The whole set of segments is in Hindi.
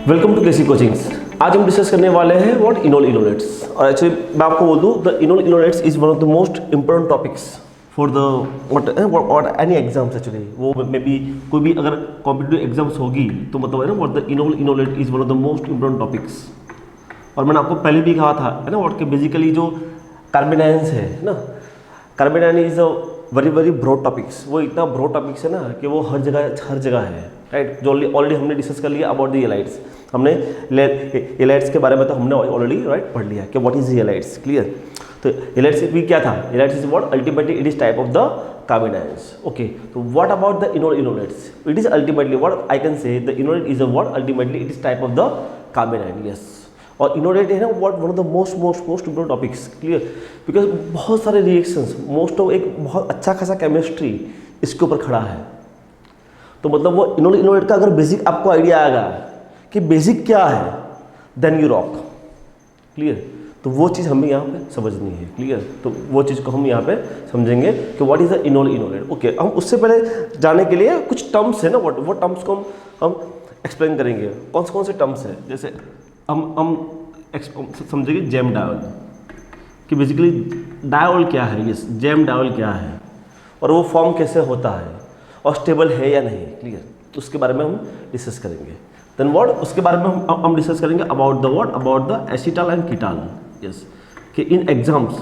Welcome to KC coachings. आज हम डिस्कस करने वाले हैं व्हाट इनोल इनोलेट्स। और एक्चुअली मैं आपको बोल दूं, the enol enolates is one of the most important topics for the what any exams. Actually वो मे बी कोई भी अगर कॉम्पिटिटिव एग्जाम्स होगी तो मतलब है ना what the enol enolate is one of the most important topics. और मैंने आपको पहले भी कहा था है ना व्हाट के बेसिकली जो कार्बेनाइंस है ना, carbonyl is a very very broad topics. वो इतना ब्रॉड टॉपिक्स है ना कि वो हर जगह है, राइट। जो ऑलरेडी हमने डिस्कस कर लिया अबाउट द एलाइड्स। हमने एलाइड्स के बारे में तो हमने ऑलरेडी राइट पढ़ लिया कि व्हाट इज एलाइड्स, क्लियर। तो एलाइड्स भी क्या था, ylides is what ultimately it is type of the carbanions. Okay, तो what about the enol enolates, it is ultimately what I can say the enolate is a what ultimately it is type of the carbanion. Yes, और इनोलेट है ना what one of the most important topics, clear. Because बहुत सारे रिएक्शंस, मोस्ट ऑफ एक बहुत अच्छा खासा केमिस्ट्री इसके ऊपर खड़ा है। तो मतलब वो इनोल इनोलेट का अगर बेसिक आपको आइडिया आएगा कि बेसिक क्या है, देन यू रॉक, क्लियर। तो वो चीज़ हमें यहाँ पे समझनी है, क्लियर। तो वो चीज़ को हम यहाँ पे समझेंगे कि what is the enol enolate. Okay, हम उससे पहले जाने के लिए कुछ टर्म्स है ना, वो टर्म्स को हम एक्सप्लेन करेंगे। कौन से टर्म्स है, जैसे हम समझेंगे जैम डायोल कि बेसिकली डायोल क्या है, यस जैम डायोल क्या है और वो फॉर्म कैसे होता है और स्टेबल है या नहीं, क्लियर। तो उसके बारे में हम डिस्कस करेंगे। देन व्हाट, उसके बारे में हम डिस्कस करेंगे about the what, about the acetal and ketal. Yes, कि in exams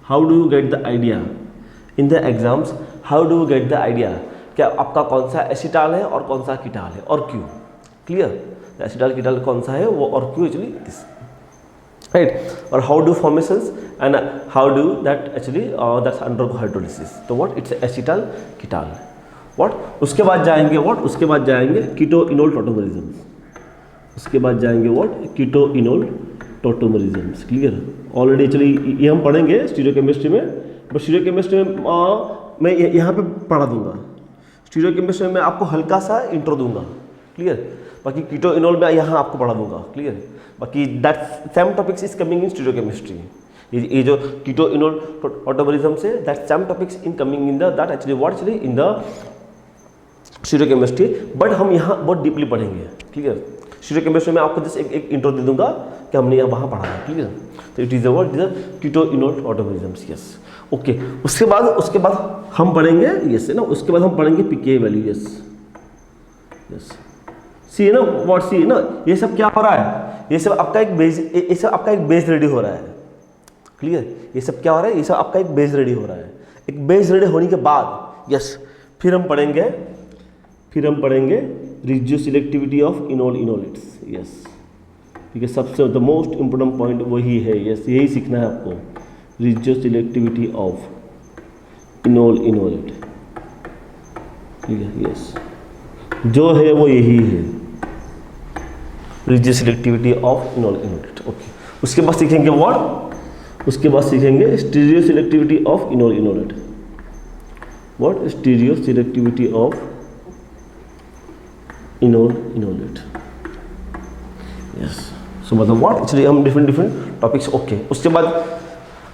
how do you get the idea, in the exams how do you get the idea कि आपका कौन सा एसिटाल है और कौन सा कीटाल है और क्यों, क्लियर। एसिटाल कीटाल कौन सा है वो और क्यों, एक्चुअली दिस, राइट। और how do formations and how do that actually that's undergo hydrolysis. तो व्हाट इट्स एसिटाल कीटाल व्हाट। उसके बाद जाएंगे व्हाट, उसके बाद जाएंगे कीटो इनोल टॉटोमरिज्म्स। उसके बाद जाएंगे what keto enol tautomerisms, clear. Already actually ये हम पढ़ेंगे स्टीरियो केमिस्ट्री में, बट स्टीरियो केमिस्ट्री में मैं यहाँ पे पढ़ा दूंगा। स्टीरियो केमिस्ट्री में मैं आपको हल्का सा इंट्रो दूंगा, क्लियर। बाकी कीटो इनोल में यहाँ आपको पढ़ा दूंगा, क्लियर। बाकी that same topics is coming in stereochemistry. ये जो कीटो इनोल टॉटोमरिज्म से that same topics in coming in the that actually what actually in the stereochemistry, but हम यहाँ बहुत डीपली पढ़ेंगे, क्लियर। स्टीरियो केमिस्ट्री में आपको जस्ट एक इंट्रो दे दूंगा कि हमने यहाँ वहाँ पढ़ा है, क्लियर। तो it is what is the keto enol tautomerisms, yes. Okay, उसके बाद हम पढ़ेंगे यस है ना, उसके बाद हम पढ़ेंगे पीके वैल्यू, यस यस। सी है ना व्हाट, सी है ना, ये सब क्या हो रहा है, ये सब आपका एक बेस, ये सब आपका एक बेस रेडी हो रहा है, क्लियर। ये सब क्या हो रहा है, ये सब आपका एक बेस रेडी हो रहा है। एक बेस रेडी होने के बाद यस फिर हम पढ़ेंगे regio selectivity of enol इनोलेट्स, yes. ठीक है, सबसे द मोस्ट इंपोर्टेंट पॉइंट वही है, यस यही सीखना है आपको, regioselectivity of enol enolate, ठीक है, यस। जो है वो यही है, regioselectivity of enol enolate. Okay, उसके बाद सीखेंगे व्हाट, उसके बाद सीखेंगे stereoselectivity of enol enolate. What, stereoselectivity of enol enolate, yes. So मतलब व्हाट एक्चुअली हम डिफरेंट टॉपिक्स, ओके। उसके बाद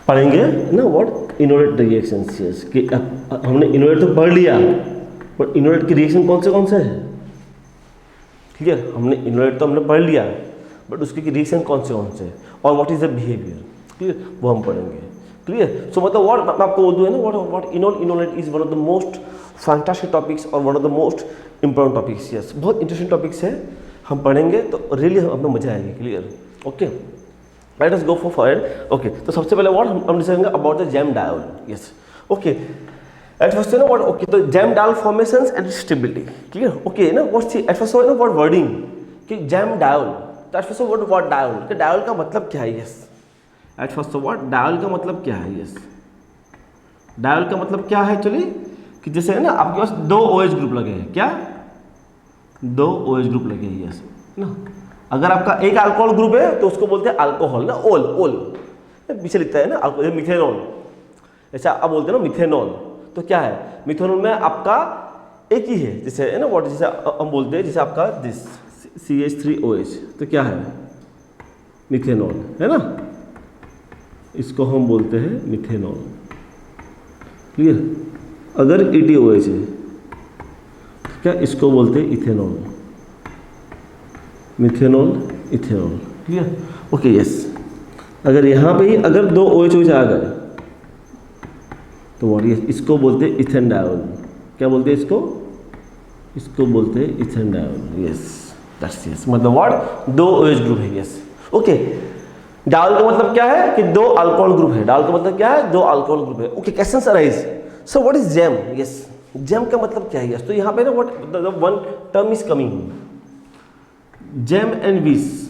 पढ़ेंगे ना व्हाट इनोलेट रिएक्शंस, यस। कि हमने इनोलेट तो पढ़ लिया, पर इनोलेट के रिएक्शन कौन से हैं, क्लियर। हमने इनोलेट तो हमने पढ़ लिया, बट उसके रिएक्शन कौन से और what is the behaviour, clear, वो हम पढ़ेंगे, क्लियर। सो मतलब व्हाट मैं आपको बोल दूँ है ना what enol enolate is one of the most fantastic topics और one of the most important topics, yes. बहुत इंटरेस्टिंग टॉपिक्स है, हम पढ़ेंगे तो रियली हमें मजा आएगी, clear. Okay, let us go for forward. Okay, तो सबसे पहले व्हाट हम डिस्कस करेंगे about the gem diol, yes. Okay, at first है ना व्हाट, ओके, तो gem diol formations and stability, clear. Okay ना व्हाट्स एट फर्स्ट है ना व्हाट वर्डिंग कि जैम डायोल, तो एट फर्स्ट व्हाट डायोल, कि डायोल का मतलब क्या है, yes. At first what diol का मतलब क्या है, यस। डायोल का मतलब क्या है एक्चुअली कि जैसे है ना आपके पास दो OH ग्रुप लगे हैं, क्या, दो OH ग्रुप लगे हैं, यस ना। अगर आपका एक अल्कोहल ग्रुप है तो उसको बोलते हैं अल्कोहल ना, ओल पीछे लिखता है ना मिथेनॉल, ऐसा आप बोलते हैं ना मिथेनॉल। तो क्या है, मिथेनॉल में आपका एक ही है, जैसे है ना व्हाट, जैसे हम बोलते हैं जैसे आपका दिस CH3OH, तो क्या है मिथेनॉल, है ना, इसको हम बोलते हैं मिथेनॉल, क्लियर। अगर ETOH है क्या, इसको बोलते हैं ethanol, methanol ethanol, clear, okay yes. अगर यहाँ पे ही अगर दो OH आ गए तो व्हाट, ये इसको बोलते हैं इथेन डायोल। क्या बोलते हैं इसको? इसको बोलते हैं ethane diol, yes that's yes. मतलब व्हाट, दो OH ग्रुप है, यस ओके। डायोल का मतलब क्या है कि दो अल्कोहल ग्रुप है। डायोल का मतलब क्या है? दो अल्कोहल ग्रुप है, okay. Questions arise, so what is jam? Yes, jam का मतलब क्या है? यस, तो यहाँ पे ना what one term is coming, jam and विस।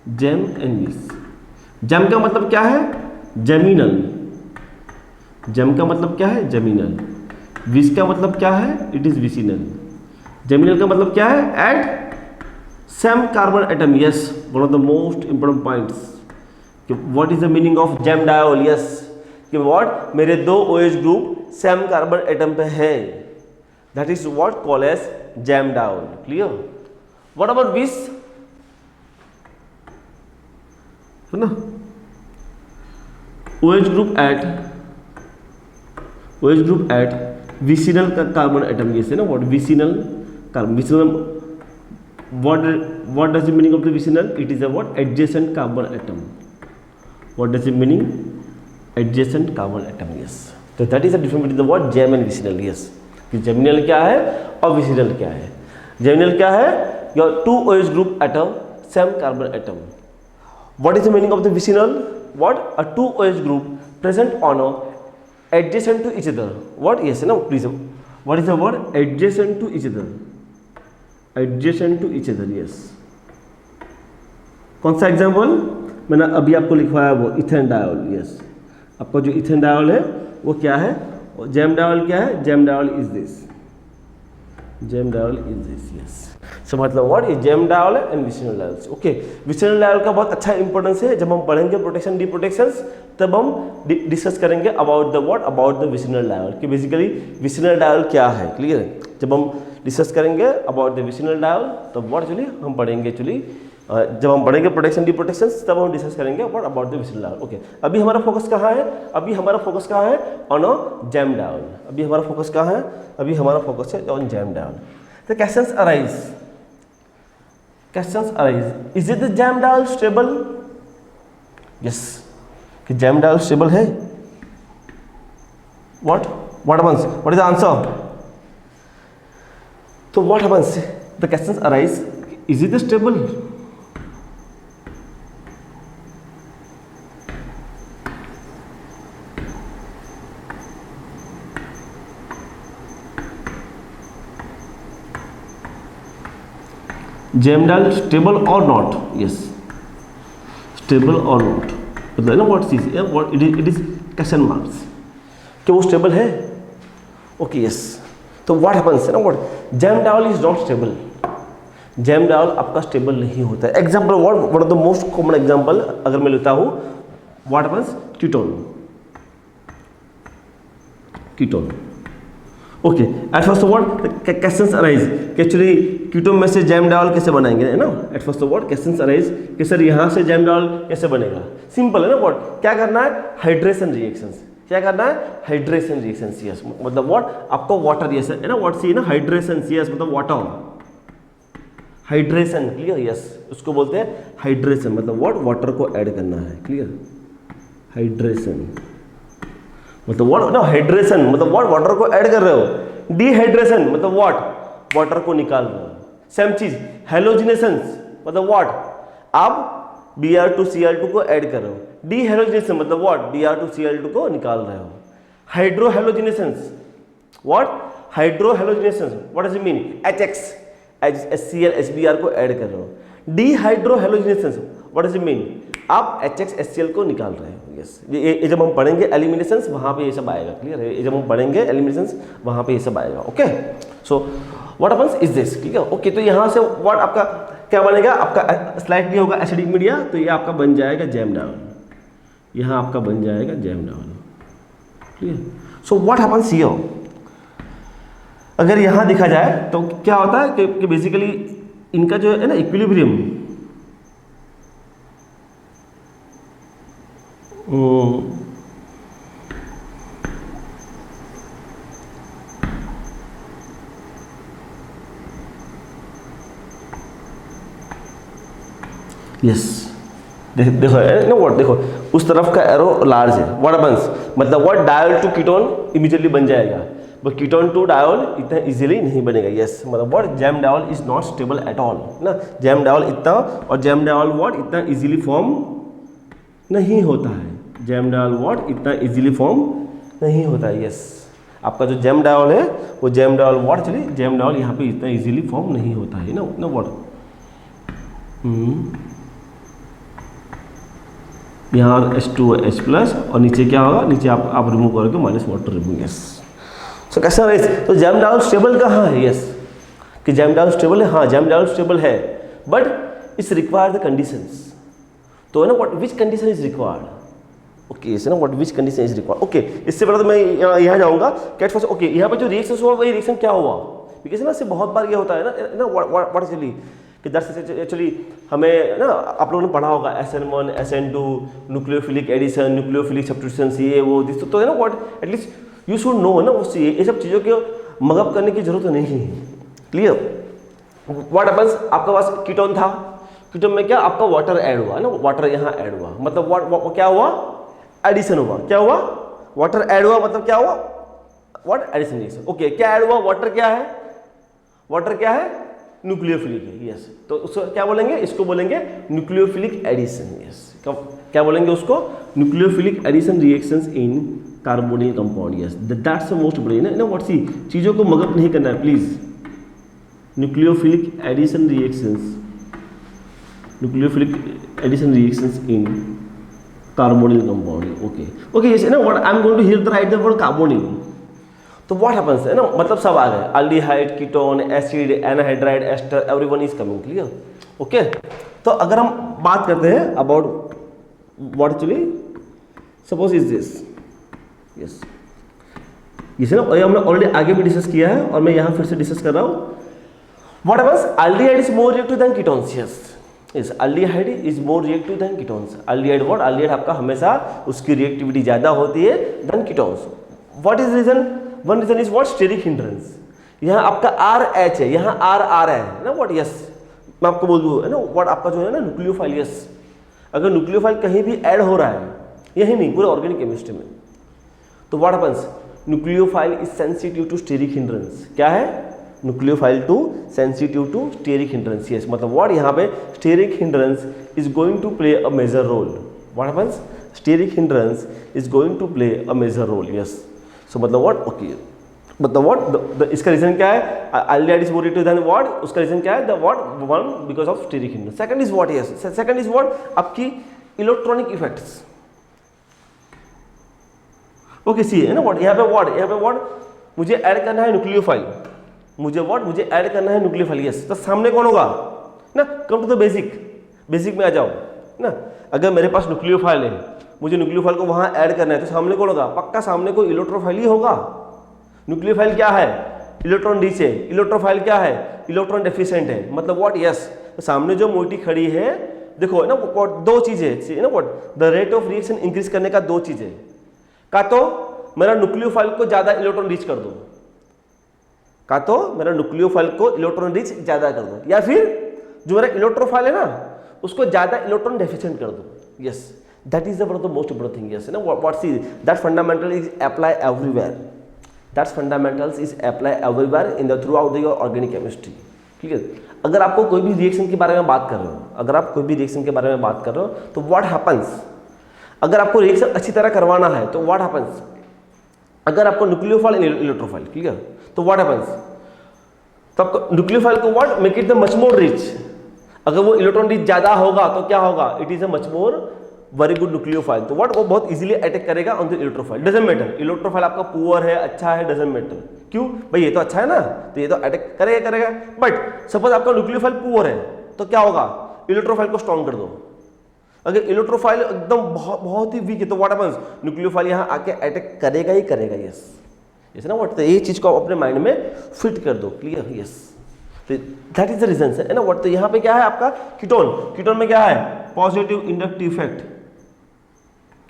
जैम एंड विस, जैम का मतलब क्या है? जेमिनल। जैम का मतलब क्या है? जेमिनल। विस का मतलब क्या है? It is vicinal. जेमिनल का मतलब क्या है? At same carbon atom, yes, one of the most important points. What is the meaning of gem diol? Yes, कि व्हाट, मेरे दो OH group same carbon atom पे है, that is what call as gem diol, clear. What about vic? है ना, OH group at vicinal carbon atom, ये से ना what, vicinal carbon. Vicinal, what does the meaning of the vicinal? It is a what, adjacent carbon atom. What does it meaning? Adjacent carbon atom, yes. So that is the difference between the what, jam and vicinal, yes. कि geminal क्या है और vicinal क्या है? Geminal क्या है? Your two OH group atom, same carbon atom. What is the meaning of the vicinal? What, a two OH group present on a adjacent to each other. What? Yes, no, please. What is the word? Adjacent to each other. Adjacent to each other, yes. कौन सा एग्जाम्पल मैंने अभी आपको लिखवाया? वो इथेन डायोल, यस। आपका जो इथेन डायोल है वो क्या है? जैम डायोल क्या है? Gem diol is this, gem diol is this, yes. So मतलब व्हाट, ये जैम डायोल है and vicinal diol, okay. Vicinal diol का बहुत अच्छा इंपॉर्टेंस है। जब हम पढ़ेंगे प्रोटेक्शन डी प्रोटेक्शंस, तब हम डिस्कस करेंगे about the what, about the vicinal diol, कि बेसिकली विसिनल डायोल क्या है, क्लियर है। जब हम डिस्कस करेंगे अबाउट द विसिनल डायोल, तो व्हाट एक्चुअली हम पढ़ेंगे, एक्चुअली जब हम पढ़ेंगे प्रोटेक्शन डी प्रोटेक्शंस, तब हम डिस्कस करेंगे what about the vicinal diol, okay. अभी हमारा फोकस कहाँ है? अभी हमारा फोकस कहाँ है? On a jam diol. अभी हमारा फोकस कहाँ है? अभी हमारा फोकस है ऑन जैम डायोल। तो questions arise, is it the gem diol stable? Yes, कि जैम डायोल स्टेबल है। What is the answer? So what happens? The questions arise, is it stable? Jam diol stable or not? Yes, stable or not, मतलब ना what is what it is question marks, कि वो stable है, okay, yes. तो व्हाट हैपन्स ना, what, gem diol is not stable. Jam diol आपका स्टेबल नहीं होता है। Example what, one of the most common example अगर मैं लेता हूँ, what happens, ketone, okay. At first what questions arise कि एक्चुअली कीटोन में से जैम डायोल कैसे बनाएंगे, है ना। At first what questions arise कि सर यहाँ से जैम डायोल कैसे बनेगा? सिंपल है ना, व्हाट, क्या करना है? Hydration reactions. क्या करना है? Hydration reaction, yes. मतलब व्हाट, आपको वाटर, यस है ना, व्हाट सी ना, हाइड्रेशन, यस, मतलब वाटर, हाइड्रेशन, क्लियर, यस। उसको बोलते हैं हाइड्रेशन, मतलब व्हाट, वाटर को ऐड करना है, क्लियर। हाइड्रेशन मतलब व्हाट ना, हाइड्रेशन मतलब व्हाट, वाटर को ऐड कर रहे हो। डिहाइड्रेशन मतलब व्हाट, वाटर को निकाल रहे हो। सेम चीज हेलोजिनेशन मतलब व्हाट, आप Br2Cl2 को ऐड कर रहे हो। डीहेलोजिनेशन मतलब व्हाट, Br2Cl2 को निकाल रहे हो। Hydrohalogenation what, hydrohalogenation what does it mean, HX HCl HBr को ऐड कर रहे हो। Dehydrohalogenation what does it mean, आप HX HCl को निकाल रहे हो, यस। ये जब हम पढ़ेंगे एलिमिनेशंस, वहां पे ये सब आएगा, क्लियर है। ये जब हम पढ़ेंगे एलिमिनेशंस, वहां पे ये सब आएगा, okay. So what happens is this, ठीक है, ओके। तो यहाँ से व्हाट आपका क्या बनेगा, आपका स्लाइटली होगा एसिडिक मीडिया, तो ये आपका बन जाएगा जैम डायोल, यहाँ आपका बन जाएगा jam diol, clear. So what happens here, अगर यहाँ देखा जाए तो क्या होता है कि बेसिकली इनका जो है ना इक्विलिब्रियम, यस देखो नो व्हाट, देखो उस तरफ का एरो लार्ज है, व्हाट हैपेंस, मतलब what diol to ketone immediately बन जाएगा, बट कीटोन टू डायोल इतना इजीली नहीं बनेगा। यस मतलब what gem diol is not stable at all ना, जैम डायोल इतना और जैम डायोल व्हाट इतना इजीली फॉर्म नहीं होता है, जैम डायोल व्हाट इतना इजीली फॉर्म नहीं होता है। यस आपका जो जैम डायोल है वो जैम डायोल व्हाट चलिए जैम डायोल यहाँ पे इतना इजीली फॉर्म नहीं होता है ना व्हाट। यहाँ H2H प्लस और नीचे क्या होगा, नीचे आप रिमूव करोगे minus water remove. Yes so कैसा है, तो जैम डायोल स्टेबल कहाँ है, यस कि जैम डायोल स्टेबल है, हाँ जैम डायोल स्टेबल है, but it's require the conditions, तो है ना what which condition is required, okay इस ना what which condition is required. Okay इससे पहले तो मैं यहाँ जाऊँगा कैट फर्स्ट। ओके यहाँ पे जो रिएक्शन हुआ वही रिएक्शन क्या हुआ, बिकॉज ना इससे बहुत बार ये होता है ना व्हाट एक्चुअली कि दैट्स एक्चुअली हमें ना आप लोगों ने पढ़ा होगा SN1 SN2 nucleophilic addition nucleophilic substitution ये वो दिस, तो है ना what at least you should know ना उससे ये सब चीज़ों के मगअप करने की जरूरत नहीं है। क्लियर, व्हाट हैपेंस, आपके पास कीटोन था, कीटोन में क्या आपका वाटर ऐड हुआ ना, वाटर यहाँ ऐड हुआ, मतलब व्हाट क्या हुआ, एडिशन हुआ, क्या हुआ वाटर ऐड हुआ, मतलब क्या हुआ व्हाट एडिशन रिएक्शन। ओके क्या ऐड हुआ, वाटर क्या है, वाटर क्या है न्यूक्लियोफिलिक है। यस तो उसको क्या बोलेंगे, इसको बोलेंगे न्यूक्लियोफिलिक एडिशन। यस क्या बोलेंगे उसको, nucleophilic addition reactions in carbonyl compound. Yes that's the most important ना व्हाट सी चीज़ों को मगअप नहीं करना है please, nucleophilic addition reactions, nucleophilic addition reactions in carbonyl compound. Okay yes ना what I am going to here the right the word carbonyl, तो व्हाट हैपेंस है ना मतलब सब आ गए, aldehyde ketone acid anhydride ester everyone is coming. Clear, okay तो अगर हम बात करते हैं about what actually suppose is this, yes ये ना हमने ऑलरेडी आगे भी डिस्कस किया है और मैं यहाँ फिर से डिस्कस कर रहा हूँ। What happens, aldehyde is more reactive than ketones. Yes aldehyde is more reactive than ketones. Aldehyde what, aldehyde आपका हमेशा उसकी रिएक्टिविटी ज्यादा होती है than ketones. What is reason, one reason is what steric hindrance, यहाँ आपका RH है, यहाँ RR है ना व्हाट। यस मैं आपको बोल दूँ है ना व्हाट आपका जो है ना न्यूक्लियोफाइल, यस अगर न्यूक्लियोफाइल कहीं भी ऐड हो रहा है, यही नहीं पूरे ऑर्गेनिक केमिस्ट्री में, तो what happens, nucleophile is sensitive to steric hindrance. क्या है, nucleophile to sensitive to steric hindrance. Yes मतलब व्हाट यहाँ पे steric hindrance is going to play a major role. What happens, steric hindrance is going to play a major role. Yes so मतलब व्हाट, ओके मतलब व्हाट इसका रीजन क्या है, aldehyde is more reactive than what, उसका रीजन क्या है, the what one because of steric hindrance. Second is what, yes second is what आपकी इलेक्ट्रॉनिक इफेक्ट्स। ओके सी है ना व्हाट, यहाँ पे व्हाट मुझे ऐड करना है न्यूक्लियोफाइल, मुझे व्हाट मुझे ऐड करना है न्यूक्लियोफाइल। यस तो सामने कौन होगा ना, कम टू द बेसिक में आ जाओ ना, अगर मेरे पास न्यूक्लियोफाइल है, मुझे न्यूक्लियोफाइल को वहां ऐड करना है, तो सामने कौन होगा, पक्का सामने कोई इलेक्ट्रोफाइल ही होगा। न्यूक्लियोफाइल क्या है, इलेक्ट्रॉन रिच है, इलेक्ट्रोफाइल क्या है, इलेक्ट्रॉन डेफिशिएंट है, मतलब व्हाट यस तो सामने जो मोइटी खड़ी है, देखो ना दो चीजें ना what the rate of reaction increase करने का दो चीजें, का तो मेरा न्यूक्लियोफाइल को ज्यादा इलेक्ट्रॉन रिच कर दो, का तो मेरा न्यूक्लियोफाइल को इलेक्ट्रॉन रिच ज्यादा कर दो, या फिर जो मेरा इलेक्ट्रोफाइल है ना उसको ज्यादा इलेक्ट्रॉन डेफिशिएंट कर दो। Yes that is the one of the most important thing. Yes ना what see that fundamental is apply everywhere, that's fundamentals is apply everywhere in the throughout the your organic chemistry. ठीक है, अगर आपको कोई भी रिएक्शन के बारे में बात कर रहे हो, अगर आप कोई भी रिएक्शन के बारे में बात कर रहे हो, तो व्हाट हैपेंस, अगर आपको रिएक्शन अच्छी तरह करवाना है तो व्हाट हैपेंस, अगर आपको न्यूक्लियोफाइल इलेक्ट्रोफाइल क्लियर, तो व्हाट हैपेंस, तो आपको न्यूक्लियोफाइल को what make it the much more rich, अगर वो इलेक्ट्रॉन रिच ज्यादा होगा तो क्या होगा, it is a much more very good nucleophile, तो व्हाट वो बहुत इजीली अटैक करेगा on the electrophile. Doesn't matter electrophile आपका पुअर है अच्छा है, डजंट मैटर, क्यों भाई ये तो अच्छा है ना, तो ये तो अटैक करेगा। बट सपोज आपका न्यूक्लियोफाइल पुअर है तो क्या होगा, इलेक्ट्रोफाइल को स्ट्रॉन्ग कर दो। अगर इलेक्ट्रोफाइल एकदम बहुत ही वीक है तो व्हाट हैपेंस, न्यूक्लियोफाइल यहाँ आके अटैक करेगा ही करेगा। यस ना व्हाट, तो ये चीज को अपने माइंड में फिट कर दो। Clear, yes that is the reason है ना व्हाट। तो यहाँ पे क्या है आपका कीटोन, कीटोन में क्या है, पॉजिटिव इंडक्टिव इफेक्ट,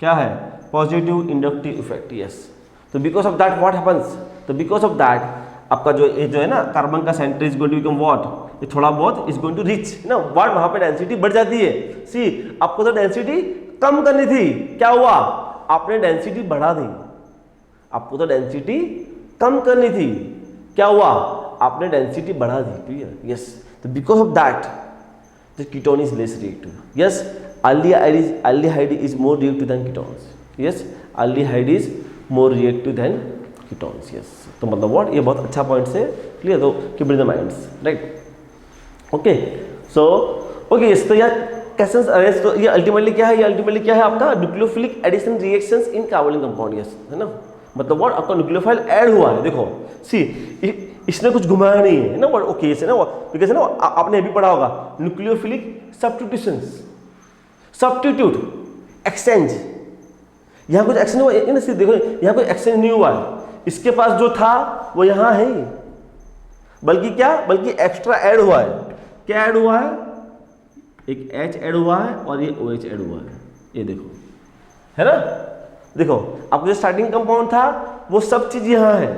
क्या है, पॉजिटिव इंडक्टिव इफेक्ट। यस तो because of that what happens, तो बिकॉज ऑफ दैट आपका जो ये जो है ना कार्बन का centre is going to become what, ये थोड़ा बहुत इज गोइंग टू रिच ना व्हाट, वहां पे डेंसिटी बढ़ जाती है। सी आपको तो डेंसिटी कम करनी थी, क्या हुआ आपने डेंसिटी बढ़ा दी। आपको तो डेंसिटी कम करनी थी, क्या हुआ आपने डेंसिटी बढ़ा दी। Clear, yes. तो because of that the ketone is less reactive. Yes, aldehyde is more reactive than ketones. Yes, aldehyde is more reactive than ketones. Yes, तो मतलब what, ये बहुत अच्छा पॉइंट से क्लियर, तो keep in the minds, right. Okay, so okay, तो यार क्वेश्चंस अरेंज, तो ये अल्टीमेटली क्या है, ये अल्टीमेटली क्या है आपका nucleophilic addition reactions in carbonic compound. Yes, है ना, मतलब what आपका न्यूक्लियोफाइल ऐड हुआ है। देखो सी इसने कुछ घुमाया नहीं है ना, what ओके है ना, बिकॉज है ना आपने अभी पढ़ा होगा न्यूक्लियोफिलिक सब्स्टिट्यूशंस, सब्स्टिट्यूट, एक्सचेंज। यहाँ कुछ एक्सचेंज हुआ है ना, सिर्फ देखो यहाँ कोई एक्सचेंज नहीं हुआ है, इसके पास जो था वो यहाँ है, बल्कि क्या, बल्कि एक्स्ट्रा ऐड हुआ है। क्या ऐड हुआ है, एक H ऐड हुआ है और ये OH ऐड हुआ है, ये देखो, है ना। देखो आपको जो स्टार्टिंग कंपाउंड था वो सब चीज यहाँ है,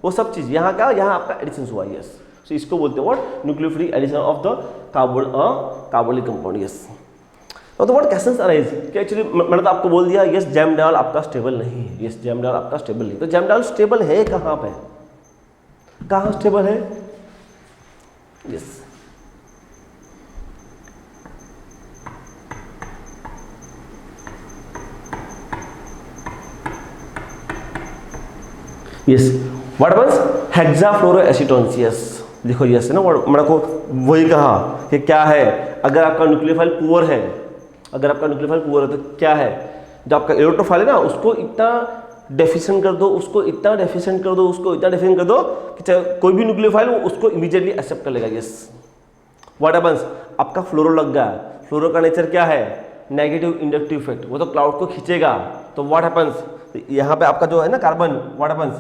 वो सब चीज यहाँ का, यहाँ आपका एडिशन हुआ। यस, सो इसको बोलते हैं what, nucleophilic addition of the carbonic compound. Yes, तो व्हाट क्वेश्चंस अराइज कि एक्चुअली मैंने तो आपको बोल दिया यस जैमडाल आपका स्टेबल नहीं है। यस, जैमडाल आपका स्टेबल नहीं, तो जैमडाल स्टेबल है कहाँ पे, कहाँ स्टेबल है। Yes, yes, what means hexafluoroacetones. Yes, देखो यस है ना, मैंने को वही कहा कि क्या है, अगर आपका न्यूक्लियोफाइल पुअर है, अगर आपका न्यूक्लियोफाइल पुअर है तो क्या है, जो आपका इलेक्ट्रोफाइल है ना उसको इतना डेफिशिएंट कर दो, उसको इतना डेफिशिएंट कर दो, उसको इतना डेफिशिएंट कर दो कि चाहे कोई भी न्यूक्लियोफाइल वो उसको इमीडिएटली एक्सेप्ट कर लेगा। यस, व्हाट हैपेंस, आपका फ्लोरो लग गया, फ्लोरो का नेचर क्या है, नेगेटिव इंडक्टिव इफेक्ट, वो तो क्लाउड को खींचेगा। तो व्हाट हैपेंस, यहाँ पे आपका जो है ना carbon, what happens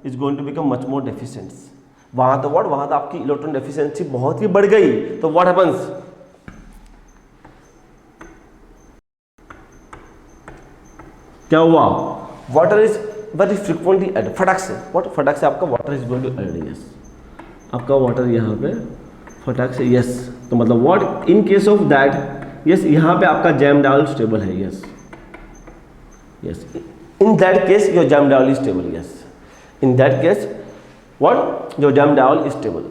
is going to become much more deficient. वहां तो व्हाट, वहां तो आपकी इलेक्ट्रॉन डेफिशिएंसी बहुत ही बढ़ गई। तो व्हाट हैपेंस, क्या हुआ, water is very frequently add, फटाक से व्हाट, फटाक से आपका water is going to add. Yes, आपका वाटर यहाँ पे फटाक से। यस, तो मतलब what, in case of that yes, यहाँ पे आपका जैमडाल स्टेबल है। Yes, yes, in that case your gem diol is stable. Yes, in that case what, your gem diol is stable.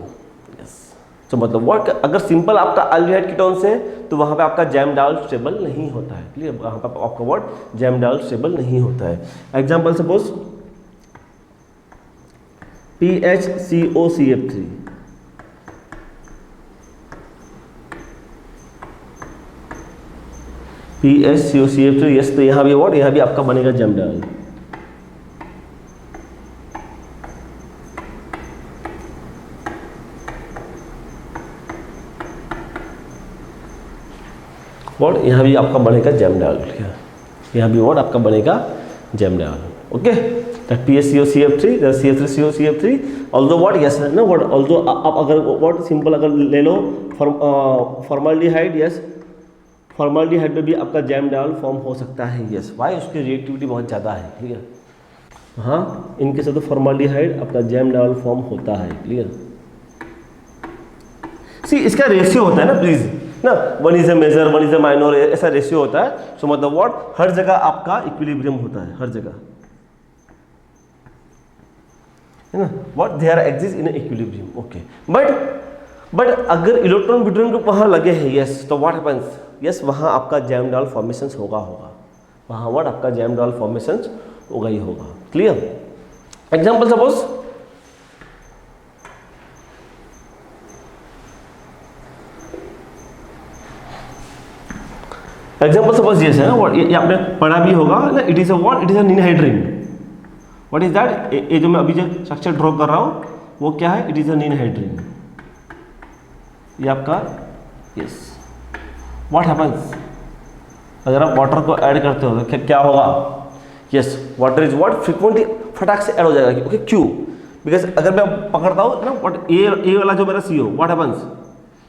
Yes, तो मतलब व्हाट, अगर सिंपल आपका अल्डिहाइड कीटोन्स है तो वहां पे आपका जैमडाल स्टेबल नहीं होता है। क्लियर, वहां पे आपका व्हाट, जैमडाल स्टेबल नहीं होता है। Example suppose PHCOCF3, PHCOCF3। Yes, तो यहाँ भी व्हाट, यहाँ भी आपका बनेगा जैमडाल। व्हाट, यहाँ भी आपका बनेगा जैमडाल। यहाँ भी व्हाट आपका बनेगा gem diol. Okay, that PHCOCF3, that CH3COCF3, although what, yes ना व्हाट, ऑल्दो आप अगर व्हाट सिंपल अगर ले लो फॉर्मल्डिहाइड। यस, फॉर्मल्डिहाइड में भी आपका जैमडाल फॉर्म हो सकता है। यस, वाई, उसकी रिएक्टिविटी बहुत ज़्यादा है। क्लियर, हाँ, इनके साथ तो फॉर्मल्डिहाइड आपका जैमडाल फॉर्म होता है। क्लियर, सी इसका रेशियो होता है ना प्लीज ना, one is a major, one is a minor, ऐसा रेशियो होता है। सो मतलब व्हाट, हर जगह आपका इक्विलिब्रियम होता है, हर जगह, है ना, what they are exist in equilibrium. Okay, but अगर इलेक्ट्रॉन ब्यूट्रॉन ग्रुप वहां लगे हैं, यस, तो व्हाट हैपेंस, यस, वहां आपका जैमडाल फॉर्मेशंस होगा, वहां व्हाट आपका जैमडाल फॉर्मेशंस होगा ही होगा। क्लियर, एग्जांपल सपोज यस है ना, ये आपने पढ़ा भी होगा ना, it is a what, it is a ninhydrin. What is that, ये जो मैं अभी जो स्ट्रक्चर ड्रॉ कर रहा हूं वो क्या है, इट इज अ निनहाइड रिंग। ये आपका यस, व्हाट हैपेंस, अगर आप वाटर को ऐड करते हो तो क्या होगा, yes, water is what frequently फटाक से ऐड हो जाएगा। ओके, क्यों, बिकॉज अगर मैं पकड़ता हूँ ना व्हाट, ए वाला जो मेरा CO, what happens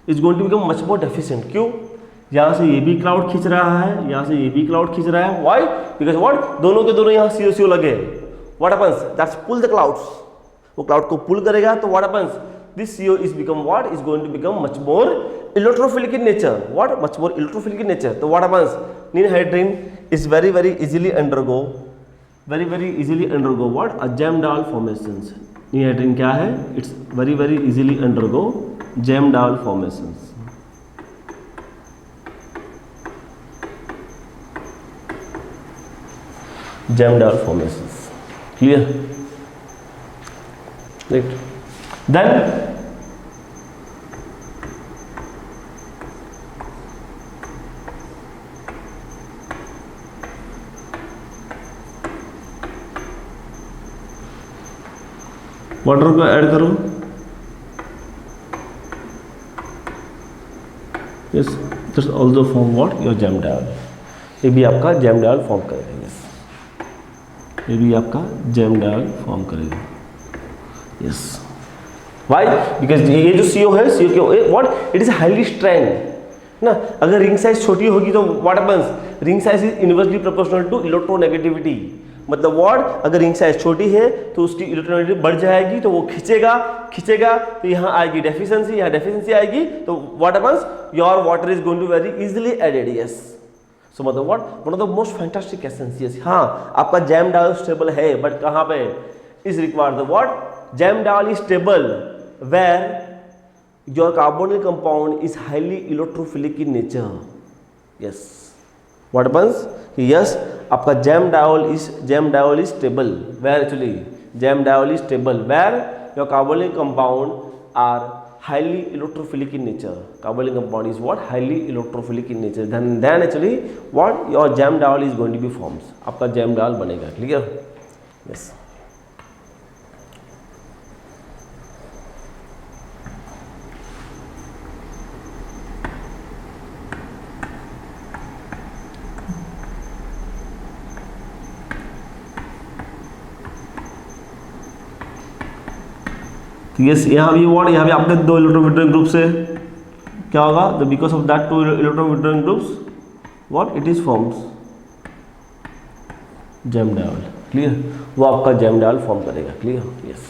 is going to become much more deficient. क्यों, यहाँ से ये भी क्लाउड खींच रहा है, यहाँ से ये भी क्लाउड खींच रहा है। व्हाई, बिकॉज व्हाट, दोनों के दोनों यहाँ CO लगे। What happens, that's pull the clouds, वो क्लाउड को पुल करेगा तो what happens, this CO is become what, is going to become much more electrophilic in nature, what, much more electrophilic in nature. तो what happens, ninhydrin is very easily undergo what, a Jamdahl formations। Ninhydrin क्या है, it's very easily undergo Jamdahl formations। Jamdahl formations, clear, right? Then water को ऐड करो, yes, that's also form what, your Jamdahl। ये भी आपका Jamdahl फॉर्म करेगा, यस, ये भी आपका Jamdahl फॉर्म करेगा, यस। वाई, बिकॉज ये जो CO है, CO के what, it is highly strength ना। अगर रिंग साइज छोटी होगी तो what happens, ring size is inversely proportional to electronegativity. मतलब व्हाट, अगर रिंग साइज छोटी है तो उसकी इलेक्ट्रोनेगेटिविटी बढ़ जाएगी, तो वो खींचेगा तो यहाँ आएगी डेफिशिएंसी, यहाँ डेफिशिएंसी आएगी, तो what happens, your water is going to very easily added, yes. So मतलब what, one of the most fantastic essence, yes. हाँ, आपका Jamdahl स्टेबल है, बट कहाँ पे is required the what, Jamdahl is stable where your carbonyl compound is highly electrophilic in nature, yes। what happens, yes, आपका Jamdahl is stable where actually Jamdahl is stable where your carbonyl compound are highly electrophilic in nature। carbonyl compound is what, highly electrophilic in nature, then actually what, your Jamdahl is going to be formed, आपका Jamdahl बनेगा, clear, yes। तो यस, यहाँ भी व्हाट, यहाँ भी आपके दो इलेक्ट्रॉन विड्रॉइंग ग्रुप से क्या होगा, the because of that to electron withdrawing groups what, it is forms Jamdahl, clear, वो आपका Jamdahl फॉर्म करेगा, क्लियर, यस।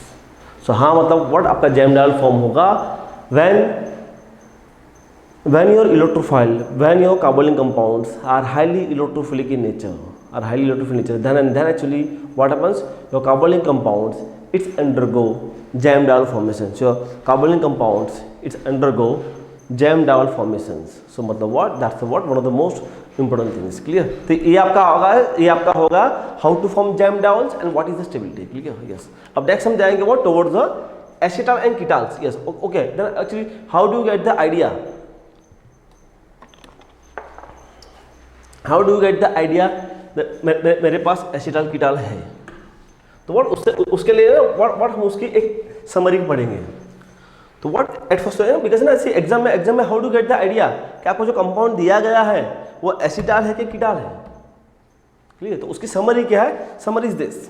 सो हाँ, मतलब व्हाट, आपका Jamdahl फॉर्म होगा when your electrophile, when your carbonyl compounds are highly electrophilic in nature, then actually what happens, your carbonyl compounds, it's undergo Jamdahl formations, your carbonyl compounds, it's undergo Jamdahl formations। so मतलब what, that's what one of the most important things, clear। तो ये आपका होगा how to form Jamdahls and what is the stability, clear, yes। अब next हम जाएंगे what, towards the acetal and ketals, yes, okay। then actually how do you get the idea, how do get the idea, मेरे पास एसिटाल कीटाल है, तो व्हाट उसके लिए व्हाट हम उसकी एक समरी पढ़ेंगे। तो व्हाट एट फर्स्ट बिकॉज ना ऐसी एग्जाम में how do get the idea कि आपको जो कंपाउंड दिया गया है वो एसिटाल है कि कीटाल है, क्लियर। तो उसकी समरी क्या है, समरी इज दिस।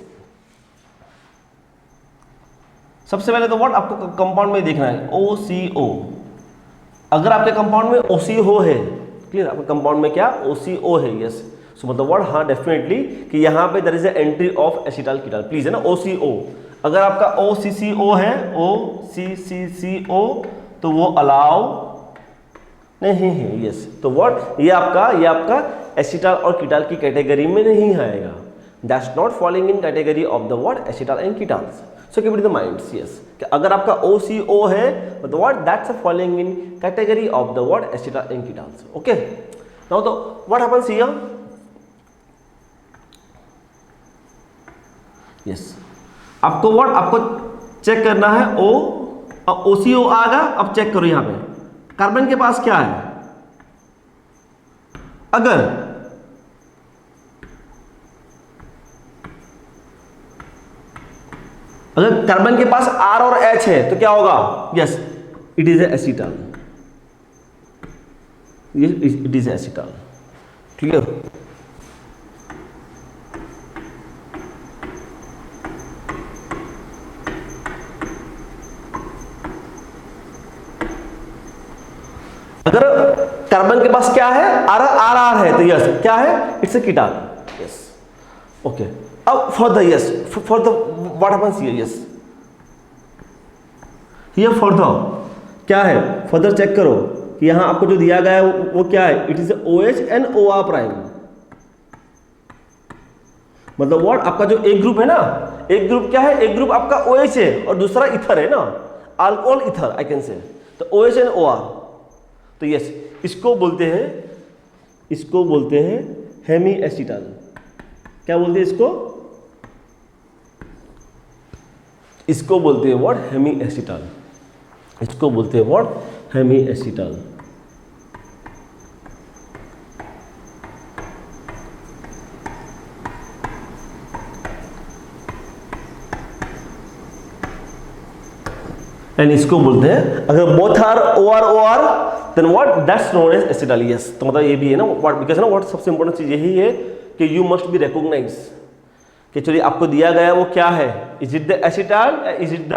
सबसे पहले तो व्हाट आपको कंपाउंड में देखना है OCO। अगर आपके कंपाउंड में OCO है, क्लियर, आपके कंपाउंड में क्या OCO है, यस। सो मतलब व्हाट, हाँ डेफिनेटली कि यहाँ पे there is entry of acetal ketal, please, है ना, OCO। अगर आपका OCCO है, OCCCO, तो वो अलाउ नहीं है, यस। तो व्हाट, ये आपका एसिटाल और कीटाल की कैटेगरी में नहीं आएगा, that's not following in category of the what, acetal and ketals. So keep it in the minds, yes, कि अगर आपका OCO है तो what, that's following in category of the what, acetal and ketals, okay. Now तो व्हाट हैपेंस हियर, यस, आपको चेक करना है OCO आ गया। अब चेक करो यहाँ पे कार्बन के पास क्या है, अगर कार्बन के पास R और H है तो क्या होगा, yes, it is acetal, it is acetal, clear. अगर कार्बन के पास क्या है, RR है, तो यस क्या है, इट्स ए कीटाल, यस, ओके। अब for the what happens here, yes, here further क्या है, फर्दर चेक करो कि यहाँ आपको जो दिया गया है वो क्या है, it is OH and OR prime. मतलब व्हाट, आपका जो एक ग्रुप है ना, एक ग्रुप क्या है, एक ग्रुप आपका OH है और दूसरा इथर है ना, अल्कोहल इथर आई कैन से, तो OH एंड OR। तो यस, इसको बोलते हैं हेमी एसिटाल। क्या बोलते हैं इसको बोलते हैं व्हाट, हेमी एसिटाल। इसको बोलते हैं व्हाट, हेमी एसिटाल। एंड इसको बोलते हैं, अगर both are OR then what, that's known as acetal. Yes, तो मतलब ये भी है ना व्हाट, बिकॉज ना व्हाट सबसे इंपॉर्टेंट चीज यही है कि यू मस्ट बी रिकॉग्नाइज कि चलिए आपको दिया गया वो क्या है, इज इट द एसिटाल या is it the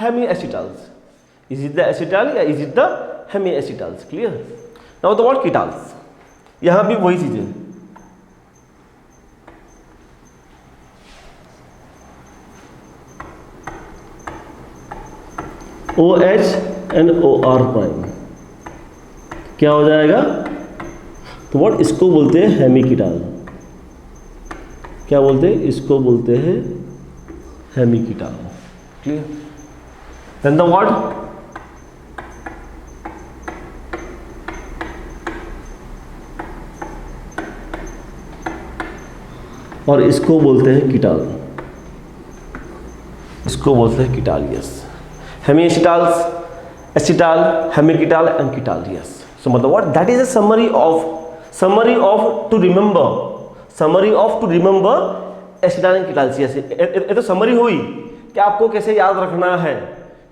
hemiacetals, is it the acetal या is it the hemiacetals. Clear. Now the what ketals, यहां भी वही चीज है, OH एंड OR प्राइम क्या हो जाएगा, तो व्हाट, इसको बोलते हैं हेमी कीटाल। क्या बोलते हैं, इसको बोलते हैं hemiketal. Clear. Then the what, और इसको बोलते हैं कीटाल, इसको बोलते हैं ketal. Yes, hemiacetals, acetal, hemiketal and ketal. Yes, so मतलब what, that is a summary of to remember acetal and ketal. Yes, ये तो समरी हुई कि आपको कैसे याद रखना है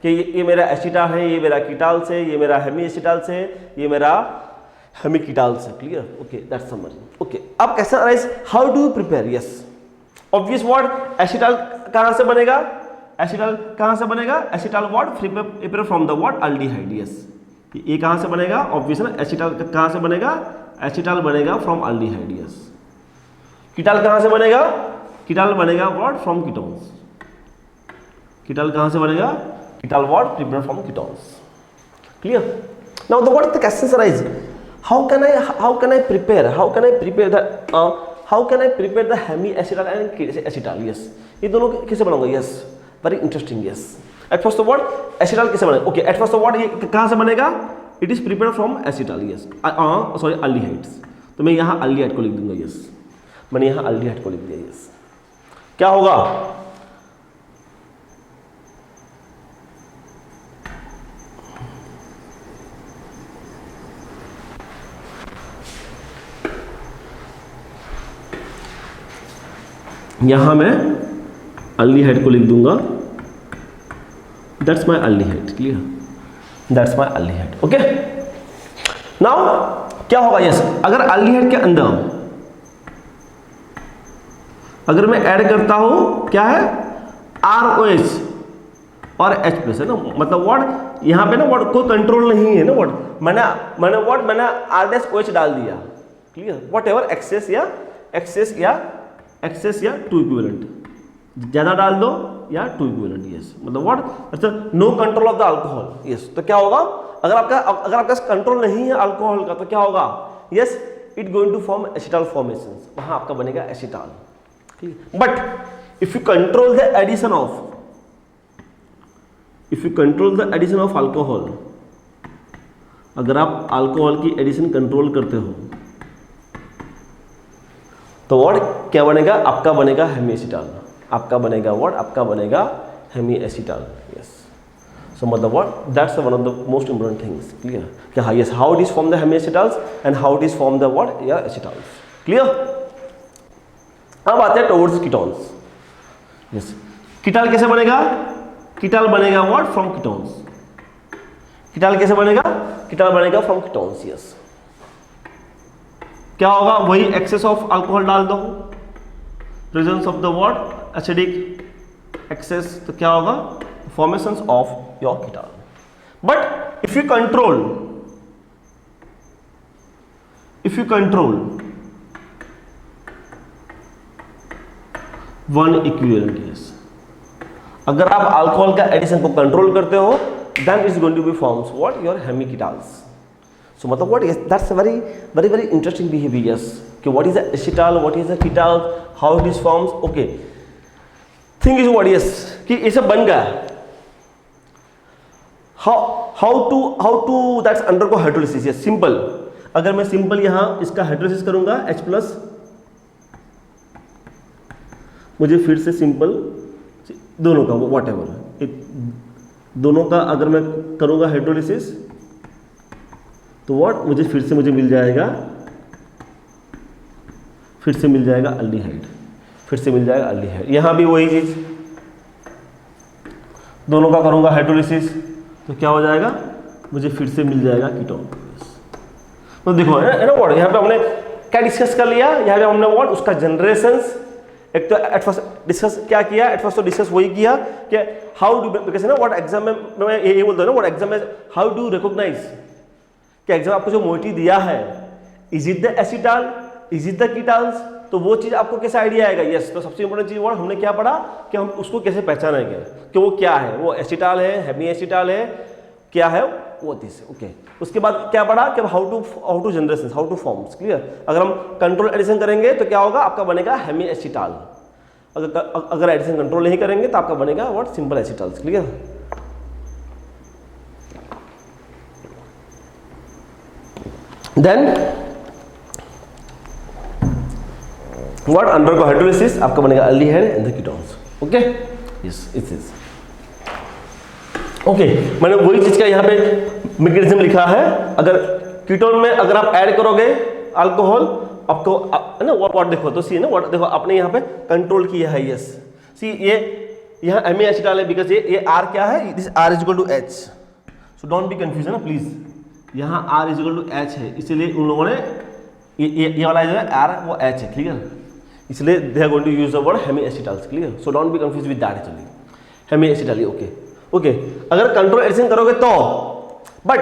कि ये मेरा एसिटाल है, ये मेरा कीटाल से, ये मेरा हेमी एसिटाल से, ये मेरा हेमी कीटाल से। Clear. Okay, that's summary. Okay, अब कैसे arise, how do you prepare. Yes, obvious word, acetal कहां से बनेगा, एसिटाल कहां से बनेगा, acetal what, prepare from the what, aldehyde. Yes, ये कहां से बनेगा, ऑब्वियस ना, एसिटाल कहां से बनेगा, एसिटाल बनेगा फ्रॉम अल्डिहाइड। यस, कीटाल कहां से बनेगा, कीटाल बनेगा व्हाट, फ्रॉम कीटोन्स। कीटाल कहां से बनेगा, ketal what, prepare from ketones. Clear. Now the what the question arise, how can I prepare the hemi acetal and acetal। yes, ये दोनों कैसे बनाऊंगा। yes, very interesting। yes, at first of all acetal कैसे बनेगा। okay, at first of all ये कहां से बनेगा, it is prepared from acetal। yes, sorry, aldehydes। तो मैं यहाँ aldehyde को लिख दूंगा। yes, मैंने यहाँ aldehyde को लिख दिया। yes, क्या होगा, यहां मैं अल्डिहाइड को लिख दूंगा, that's my aldehyde. Clear, that's my aldehyde. Okay, now क्या होगा। यस, अगर अल्डिहाइड के अंदर अगर मैं ऐड करता हूं क्या है, ROH और H प्लस है ना, मतलब व्हाट, यहां पे ना व्हाट कोई कंट्रोल नहीं है ना, व्हाट मैंने R-OH डाल दिया। क्लियर, वॉट एवर एक्सेस या टू इक्विवेलेंट, ज्यादा डाल दो या टू इक्विवेलेंट। यस, मतलब व्हाट, अच्छा, no control of the alcohol. Yes, तो क्या होगा, अगर आपका कंट्रोल नहीं है अल्कोहल का, तो क्या होगा, yes, it going to form acetal formations, वहां आपका बनेगा एसिटाल। But if you control the addition of alcohol, अगर आप अल्कोहल की एडिशन कंट्रोल करते हो तो व्हाट क्या बनेगा, आपका बनेगा हेमी एसिटाल, आपका बनेगा व्हाट, आपका बनेगा हेमी एसिटाल। यस, सो मतलब what, that's one of the most important things. Clear, कि हाँ, yes, how it is form the hemiacetals and how it is form the what, या एसिटाल्स। क्लियर। अब आते हैं टुवर्ड्स कीटोन्स। यस, कीटाल कैसे बनेगा, कीटाल बनेगा व्हाट, फ्रॉम कीटोन्स। कीटाल कैसे बनेगा, कीटाल बनेगा फ्रॉम कीटोन्स। यस, क्या होगा, वही एक्सेस ऑफ अल्कोहल डाल दो, presence of the what, acidic excess, तो क्या होगा, formations of your ketal. But if you control one equivalent. Yes, अगर आप अल्कोहल का एडिशन को कंट्रोल करते हो then it's going to be forms what your hemiketals. So मतलब what, yes, that's a very interesting behavior. Yes, okay, what is the acetal, what is the ketal, how it is forms. Okay, thing is what, yes, कि ये सब बन गया. how to that's undergo hydrolysis. Yes, simple. अगर मैं सिंपल यहाँ इसका हाइड्रोलिसिस करूंगा H प्लस, मुझे फिर से सिंपल दोनों का वॉट एवर, दोनों का अगर मैं करूंगा हाइड्रोलिसिस तो व्हाट मुझे फिर से मिल जाएगा, अल्डिहाइड, फिर से मिल जाएगा अल्डिहाइड. यहाँ भी वही चीज, दोनों का करूंगा हाइड्रोलिसिस तो क्या हो जाएगा, मुझे फिर से मिल जाएगा कीटोन. तो देखो है ना व्हाट, यहाँ पे हमने क्या डिस्कस कर लिया, यहाँ पे हमने व्हाट उसका जनरेशंस, एक तो एट फर्स्ट डिस्कस क्या किया, एट फर्स्ट तो डिस्कस वही किया कि हाउ डू, बिकॉज ना व्हाट एग्जाम में मैं ये बोलता हूँ ना, व्हाट एग्जाम में हाउ डू रिकॉग्नाइज कि एग्जाम आपको जो मोइटी दिया है, is it the acetal, is it the ketals, तो वो चीज आपको कैसे आइडिया आएगा. यस, तो सबसे इंपॉर्टेंट चीज व्हाट हमने क्या पढ़ा कि हम उसको कैसे पहचानेंगे कि वो क्या है, वो एसिटाल है, हेमी एसिटाल है, क्या है वो दिस. ओके, उसके बाद क्या पढ़ा कि how to generation, how to forms. Clear. अगर हम कंट्रोल एडिशन करेंगे तो क्या होगा, आपका बनेगा हेमी एसिटाल. अगर एडिशन कंट्रोल नहीं करेंगे तो आपका बनेगा what simple acetals. Clear. Then what undergo hydrolysis, आपका बनेगा aldehyde and the ketones. Okay, yes it is. Okay, मैंने वही चीज का यहाँ पे मैकेनिज्म लिखा है. अगर कीटोन में अगर आप ऐड करोगे अल्कोहल, आपको ना व्हाट देखो तो सी ना व्हाट देखो, आपने यहाँ पे कंट्रोल किया है. यस, सी ये यहाँ एमी एसिटाल है, बिकॉज ये आर क्या है, this R is equal to H. So don't be confuse है ना प्लीज, यहाँ R is equal to H है, इसलिए उन लोगों ने ये वाला जो है आर वो एच है. क्लियर. इसलिए they are going to use the word hemiacetals. Clear. So don't be confuse with that actually, hemiacetal. Okay okay, अगर कंट्रोल एडिशन करोगे तो, बट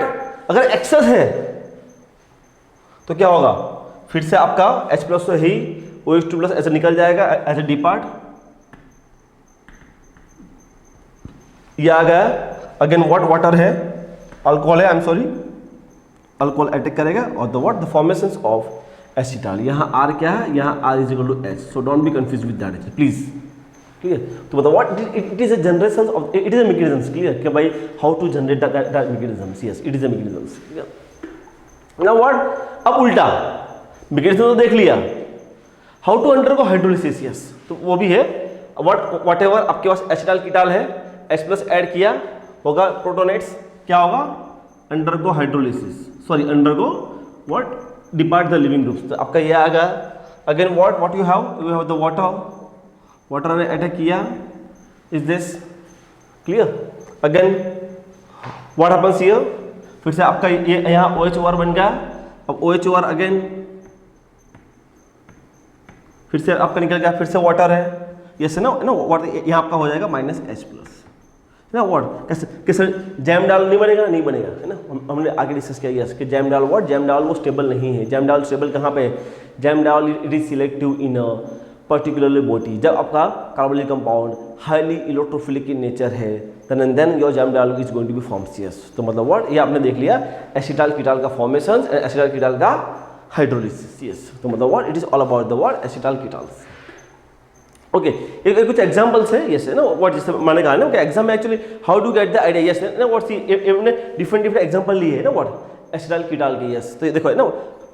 अगर एक्सेस है तो क्या होगा, फिर से आपका H प्लस तो ही OH2 प्लस ऐसे निकल जाएगा एज ए डी पार्ट. ये आ गया. अगेन व्हाट वाटर है, अल्कोहल है, I am sorry, alcohol attack करेगा और the what the formations of acetal. यहाँ R क्या है, यहाँ R is equal to H. So don't be confuse with that please. Clear. तो मतलब what it is a generation of, it is a mechanism. Clear कि भाई how to generate that mechanism. Yes, it is a mechanism. Clear. Now what, अब उल्टा मैकेनिज्म तो देख लिया, how to undergo hydrolysis. Yes, तो वो भी है. व्हाट एवर आपके पास एसिटाल कीटाल है, H प्लस ऐड किया होगा प्रोटोनेट्स, क्या होगा, undergo hydrolysis, sorry undergo what depart the living groups. तो आपका ये आ गया. Again what you have the water ने अटैक किया, is this clear. Again what happens here, फिर से आपका ये यहाँ OH बन गया. अब OH अगेन फिर से आपका निकल गया, फिर से वाटर है. यस ना वाटर, यहाँ आपका हो जाएगा माइनस H प्लस है ना. व्हाट कैसे जैम डाल नहीं बनेगा, नहीं बनेगा है ना. हमने आगे डिस्कस किया यस कि जैम डाल व्हाट, जैम डाल वो स्टेबल नहीं है. जैम डाल स्टेबल कहाँ पे है, gem diol it is selective in particularly body. जब आपका carbonyl compound highly electrophilic in nature है, then your gem diol is going to be forms. Yes, तो मतलब व्हाट ये आपने देख लिया एसिटाल कीटाल का फॉर्मेशन, एसिटाल कीटाल का हाइड्रोलिसिस. यस, तो मतलब what it is all about the what acetal ketals. Okay, एक कुछ एग्जांपल्स है. यस है ना व्हाट, जैसे मैंने कहा ना कि एग्जाम में actually how to get the idea. Yes ना व्हाट सी हमने डिफरेंट एग्जांपल लिए है ना व्हाट एसिटाल कीटाल के. यस, तो देखो है ना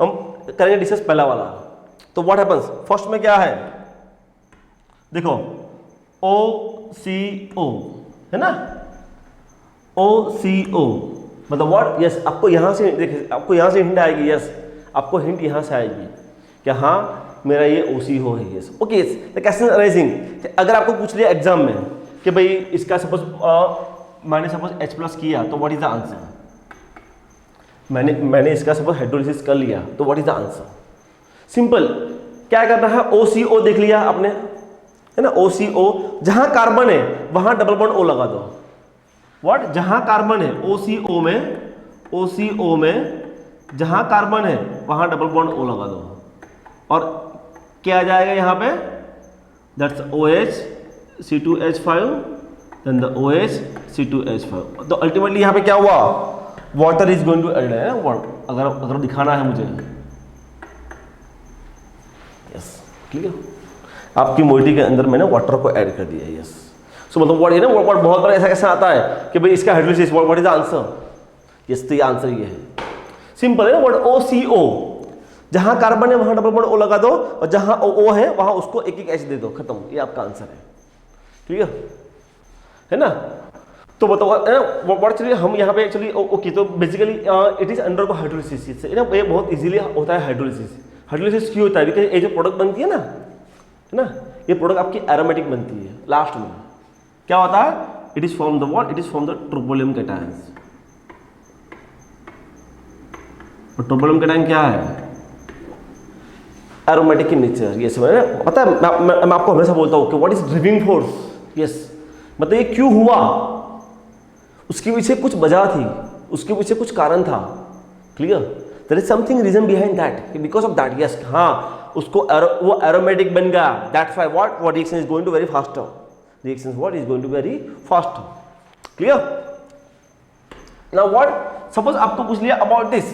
हम करेंगे डिस्कस पहला वाला. तो व्हाट हैपेंस, फर्स्ट में क्या है, देखो OCO है ना, OCO मतलब व्हाट. यस, आपको यहाँ से देखिए, आपको यहाँ से हिंट आएगी. यस, आपको हिंट यहाँ से आएगी कि हाँ मेरा ये OCO है. Yes, okay. Yes, the question arising, अगर आपको पूछ लिया एग्जाम में कि भाई इसका सपोज मैंने सपोज H प्लस किया तो व्हाट इज द आंसर. मैंने इसका सपोज हाइड्रोलिसिस कर लिया तो what is the answer. Simple, क्या करना है, OCO देख लिया आपने है ना. OCO जहां कार्बन है वहां डबल बॉन्ड O लगा दो. व्हाट, जहां कार्बन है OCO में जहां कार्बन है वहां डबल बॉन्ड O लगा दो. और क्या आ जाएगा यहाँ पे, that's OH C2H5 then the OH C2H5। तो अल्टीमेटली यहाँ पे क्या हुआ, water is going to add है, अगर दिखाना है मुझे। यस क्लियर, आपकी मोइटी के अंदर मैंने वाटर को ऐड कर दिया। यस सो मतलब व्हाट है ना, व्हाट बहुत बार ऐसा कैसा आता है कि भाई इसका hydrolysis, what is the answer. Yes तो ये आंसर ये है, सिंपल है ना। व्हाट OCO, जहां कार्बन है वहां डबल बॉन्ड O लगा दो, और जहां O है वहां उसको एक एक H दे दो, खत्म, ये आपका आंसर है। क्लियर है ना। तो बताओ व्हाट, चलिए हम यहाँ पे एक्चुअली ओके, तो बेसिकली इट इज अंडर को हाइड्रोलिसिस ना, ये बहुत इजीली होता है हाइड्रोलिसिस। हाइड्रोलिसिस क्यों होता है, बिकॉज ये जो प्रोडक्ट बनती है ना, ये प्रोडक्ट आपकी एरोमेटिक बनती है। लास्ट में क्या होता है, it is from the what, it is from the tropylium cations. और ट्रोपोलियम कैटायन क्या है, एरोमेटिक इन नेचर। ये सब पता है, मैं आपको हमेशा बोलता हूँ कि what is driving force. Yes मतलब ये क्यों हुआ, उसके पीछे कुछ वजह थी, उसके पीछे कुछ कारण था। Clear, there is something reason behind that, because of that. Yes हाँ, उसको वो एरोमेटिक बन गया, that's why what reaction is going to very faster, reaction what is going to very faster. Clear. Now what, suppose आपको पूछ लिया अबाउट दिस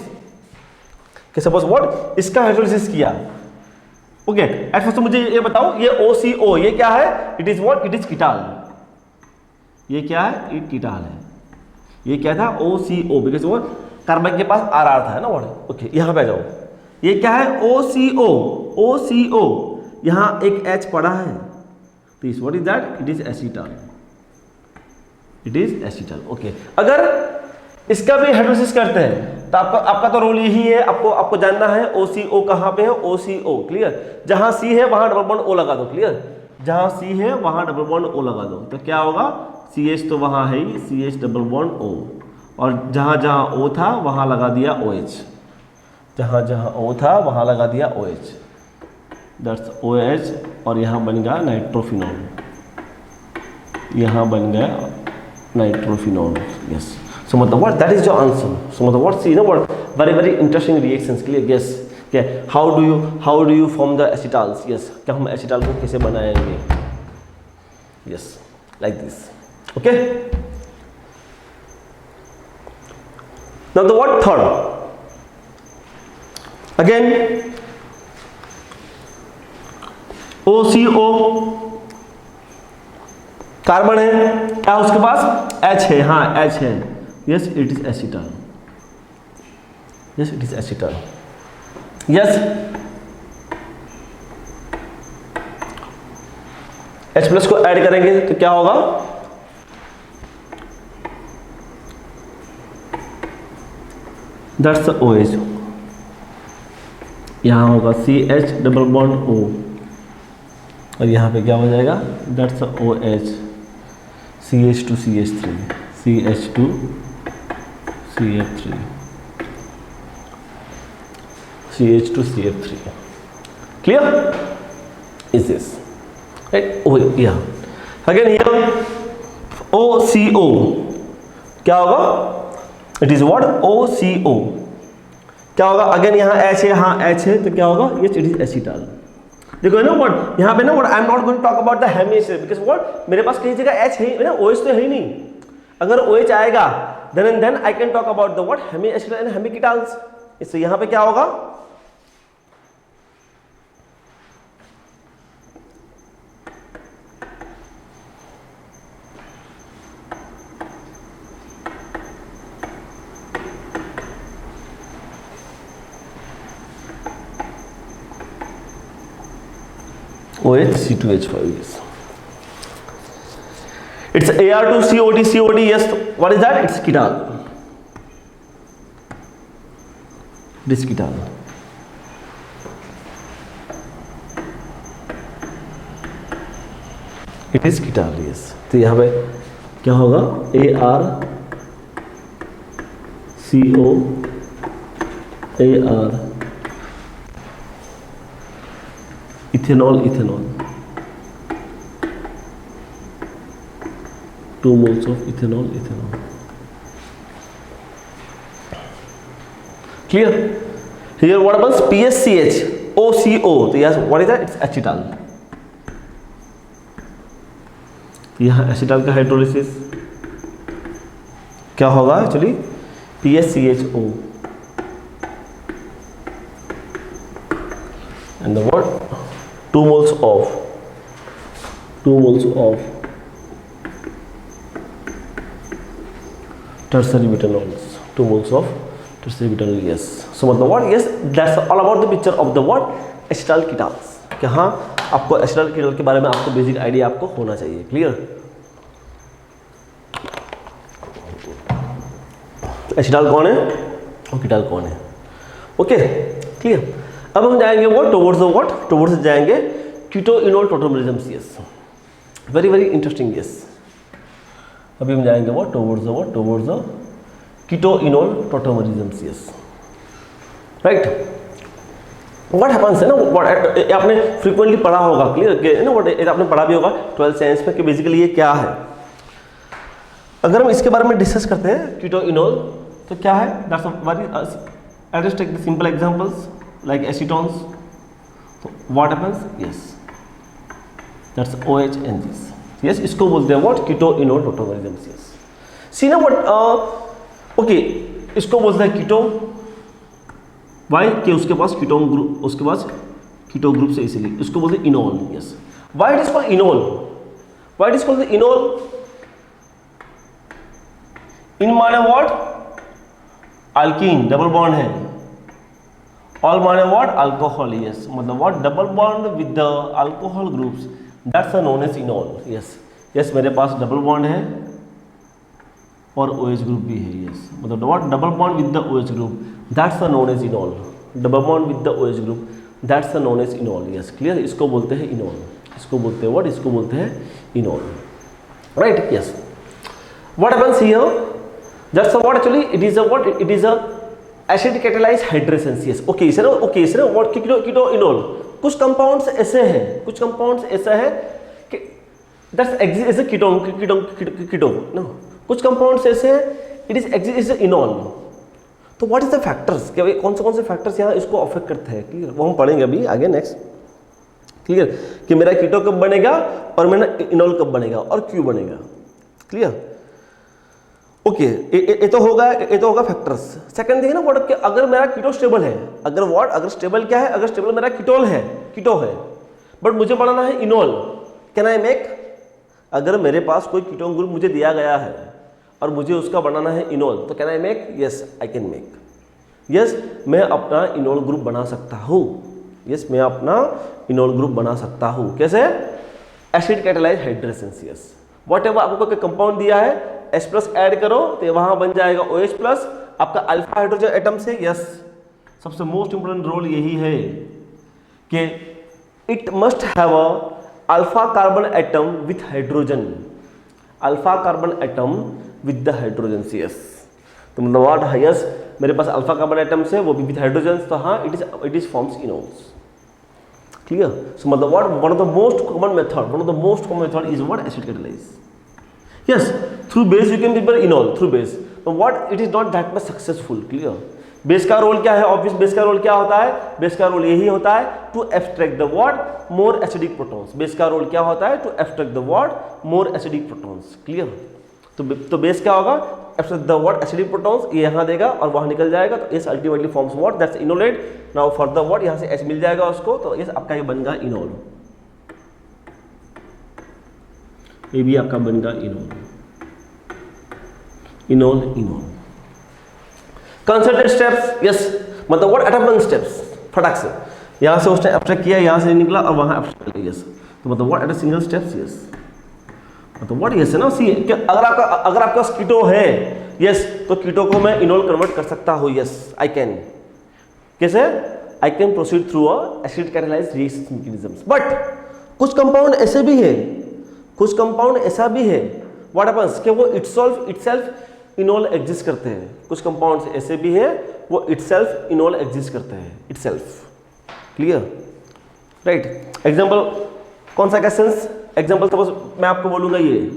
कि सपोज व्हाट इसका हाइड्रोलिसिस किया। ओके एट फर्स्ट मुझे ये बताओ, ये OCO ये क्या है, it is what, it is ketal. ये क्या है, ये कीटाल है। ये क्या था, OCO, बिकॉज वो कार्बन के पास RR था, है ना व्हाट। ओके यहाँ पे आ जाओ, ये क्या है, OCO, यहाँ एक H पड़ा है, तो इस what is that, it is acetal, it is acetal. Okay अगर इसका भी हाइड्रोलिसिस करते हैं तो आपका तो रोल यही है, आपको जानना है OCO कहाँ पे है, OCO। क्लियर, जहां C है वहां डबल बॉन्ड O लगा दो। क्लियर, जहां C है वहां डबल बॉन्ड O लगा दो, तो क्या होगा, CH तो वहां है ही, CH डबल बॉन्ड O, और जहां जहां O था वहां लगा दिया OH, जहां जहां O था वहां लगा दिया OH, दैट्स OH, और यहाँ बन गया नाइट्रोफिनॉल, यहाँ बन गया नाइट्रोफिनॉल। यस सो मतलब what, that is your answer. So मतलब what, see no what, very very interesting reactions. Clear, yes क्या, how do you form the acetals. Yes क्या हम एसिटाल को कैसे बनाएंगे, yes like this. Okay now the what third, again OCO, carbon है, क्या उसके पास H है, हाँ H है, yes it is acetal, yes it is acetal. Yes H plus को ऐड करेंगे तो क्या होगा, दैट्स द OH, यहां होगा CH डबल बॉन्ड O, और यहाँ पे क्या हो जाएगा, that's OH, CH2 CH3, CH2 CH3, CH2 CH3। Clear? Is this right? Oh yeah. Again here OCO क्या होगा, इट इज व्हाट, OCO क्या होगा, अगेन यहाँ H है, हाँ H है, तो क्या होगा, यस इट इज एसिटाल। देखो ना व्हाट, यहाँ पे ना what, I am not going to talk about the hemiacetal, because what मेरे पास कई जगह H है ना, OH तो है ही नहीं। अगर OH आएगा then I can talk about the what, hemiacetal and hemiketals. इससे यहाँ पे क्या होगा, OH C2H5, yes. It's Ar2 COD, yes. What is that? It's ketal. It is ketal. It is ketal, yes. तो यहाँ पे क्या होगा, AR ethanol, 2 moles of ethanol. Clear? Here what happens, PSCH OCO, so yes, what is that, it's acetal. यहाँ एसिटाइल का हाइड्रोलिसिस क्या होगा actually, PaCHO and the what 2 moles of tertiary butanols, 2 moles of tertiary butanol. Yes, so मतलब what, yes, that's all about the picture of the what acetyl ketones. कि हाँ आपको एसिटाइल कीटोन के बारे में आपको बेसिक आइडिया आपको होना चाहिए. क्लियर? एसिटाइल कौन है और कीटोन कौन है? Okay, clear. अब हम जाएंगे वो टुवर्ड्स जाएंगे keto enol tautomerism. Yes, very very interesting. Yes, अभी हम जाएंगे वो towards keto enol tautomerism. Yes, right. What happens है ना, आपने फ्रीक्वेंटली पढ़ा होगा. क्लियर कि ना, व्हाट आपने पढ़ा भी होगा 12th साइंस में कि बेसिकली ये क्या है. अगर हम इसके बारे में डिस्कस करते हैं कीटो इनोल, तो क्या है, that's a very, I just take the simple examples like acetones. What happens, yes, that's OH and this. Yes, इसको बोलते हैं what, keto enol tautomerism. Yes, see ना व्हाट, ओके, इसको बोलते हैं कीटो. वाई कि उसके पास कीटोन ग्रुप, उसके पास कीटो ग्रुप से, इसीलिए इसको बोलते हैं enol. Yes, why it is called enol, why it is called enol. En माने व्हाट, अल्कीन, डबल बॉन्ड है. ऑल माने व्हाट, अल्कोहल. यस, मतलब what, double bond with the alcohol groups, that's known as enol. Yes, yes, मेरे पास डबल बॉन्ड है और OH ग्रुप भी है. यस, मतलब what, double bond with the OH group, that's known as enol. Double bond with the OH group, that's known as enol. Yes, clear. इसको बोलते हैं इनोल. इसको बोलते हैं व्हाट, इसको बोलते हैं enol. Right. Yes, what happens here, that's what actually it is a what, it is a acid catalyse hydration. Yes, okay, इसे ना, ओके, इसे ना व्हाट, कीटो इनोल. कुछ कंपाउंड्स ऐसे हैं, कुछ कंपाउंड्स ऐसा है कि that's exist as a ketone no. कुछ कंपाउंड्स ऐसे हैं it is exist as a enol. तो व्हाट इज द फैक्टर्स, कि कौन से फैक्टर्स यहाँ इसको अफेक्ट करते हैं. क्लियर, वो हम पढ़ेंगे अभी आगे नेक्स्ट. क्लियर, कि मेरा कीटो कब बनेगा और मेरा इनोल कब बनेगा और क्यों बनेगा. Clear, okay. ये तो होगा फैक्टर्स. सेकंड थिंग ना व्हाट, कि अगर मेरा कीटो स्टेबल है, अगर व्हाट, अगर स्टेबल क्या है, अगर स्टेबल मेरा कीटो है बट मुझे बनाना है इनोल, कैन आई मेक. अगर मेरे पास कोई कीटोन ग्रुप मुझे दिया गया है और मुझे उसका बनाना है इनोल, तो can I make. Yes, I can make. Yes, मैं अपना इनोल ग्रुप बना सकता हूँ. यस, मैं अपना इनोल ग्रुप बना सकता हूँ. कैसे, acid catalyse hydration. Yes, what ever आपको कोई कंपाउंड दिया है, H+ ऐड करो तो वहां बन जाएगा OH+, आपका अल्फा हाइड्रोजन एटम से. यस, सबसे मोस्ट इंपोर्टेंट रोल यही है कि it must have a alpha carbon atom with hydrogen, alpha carbon atom with the hydrogen. Yes, तो मतलब व्हाट, यस, मेरे पास अल्फा कार्बन एटम्स है वो भी विद हाइड्रोजन, तो हाँ it is forms enols. Clear, so मतलब what, one of the most common method is what, acid catalyse. Yes, through base you can prepare enol, through base, तो what, it is not that much successful. Clear, base का रोल क्या है, ऑब्वियस बेस का रोल क्या होता है, बेस का रोल यही होता है to extract the what, more acidic protons. Base का रोल क्या होता है, to extract the what, more acidic protons. Clear, तो बेस क्या होगा, extract the what, acidic protons, ये यहाँ देगा और वहाँ निकल जाएगा, तो इस ultimately forms what, that's enolate. Now for the what, यहाँ से H मिल जाएगा उसको, तो ये आपका ये बन गया इनोल. ये भी आपका बन गया इनोल. Concerted steps. यस, मतलब व्हाट, एटम स्टेप्स, फटाक से यहाँ से उसने एब्स्ट्रैक्ट किया, यहाँ से निकला और वहाँ एब्स्ट्रैक्ट. यस, तो मतलब what, at a single steps. Yes, मतलब व्हाट, यस है ना. सी, अगर आपके पास कीटो है, यस, तो कीटो को मैं इनोल कन्वर्ट कर सकता हूँ. Yes, I can. कैसे, I can proceed through a acid catalysed reaction mechanisms. But कुछ कंपाउंड ऐसे भी है, कुछ कंपाउंड ऐसा भी है व्हाट हैपेंस कि वो इटसेल्फ इनोल एग्जिस्ट करते हैं. कुछ कंपाउंड्स ऐसे भी है वो इटसेल्फ इनोल एग्जिस्ट करते हैं, इटसेल्फ. Clear, right. एग्जांपल कौन सा क्वेश्चंस, एग्जांपल सपोज मैं आपको बोलूंगा ये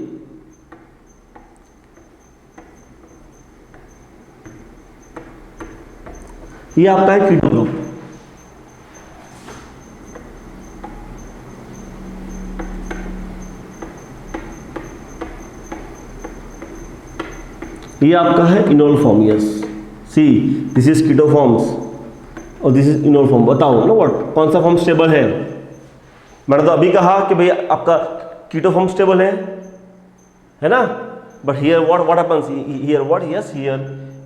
आपका है कीटो ग्रुप. ये आपका है enol form, yes. See this is keto forms और दिस इज इनोल फॉर्म। बताओ ना व्हाट, कौन सा फॉर्म स्टेबल है? मैंने तो अभी कहा कि भाई आपका कीटो फॉर्म स्टेबल है ना, but here what happens, here what, yes here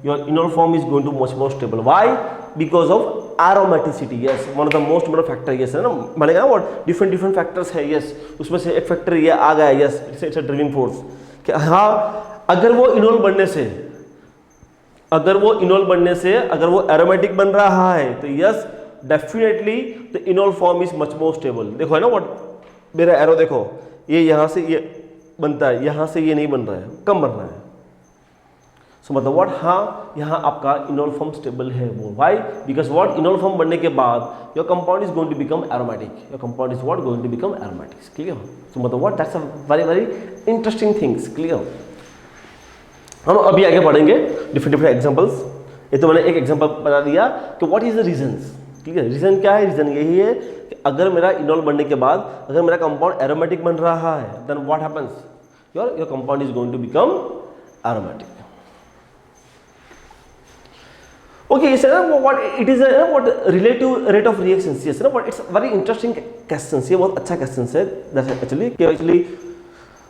your enol form is going too much more stable. Why? Because of aromaticity, yes, one of the most important factor, yes है ना। मैंने कहा व्हाट डिफरेंट फैक्टर्स है, यस, उसमें से एक फैक्टर ये आ गया, yes, it's a driving force कि हाँ, अगर वो इनोल बनने से अगर वो एरोमेटिक बन रहा है तो yes definitely the enol form is much more stable. देखो है ना व्हाट, मेरा एरो देखो, ये यहाँ से ये बनता है, यहाँ से ये नहीं बन रहा है, कम बन रहा है। सो मतलब व्हाट, हाँ यहाँ आपका इनोल फॉर्म स्टेबल है। वो why? Because what, enol form बनने के बाद your compound is going to become aromatic, your compound is what going to become aromatic. Clear? So मतलब what, that's a very very interesting things. Clear? हम अभी आगे बढ़ेंगे डिफरेंट एग्जांपल्स। ये तो मैंने एक एग्जांपल बता दिया कि व्हाट इज द रीजंस। ठीक है, रीजन क्या है? रीजन यही है कि अगर मेरा इनोल बनने के बाद अगर मेरा कंपाउंड एरोमेटिक बन रहा है, then what happens, your compound is going to become aromatic. Okay, ये ना what it is what relative rate of reactions, yes ना, but it's very interesting question. ये बहुत अच्छा क्वेश्चन है एक्चुअली,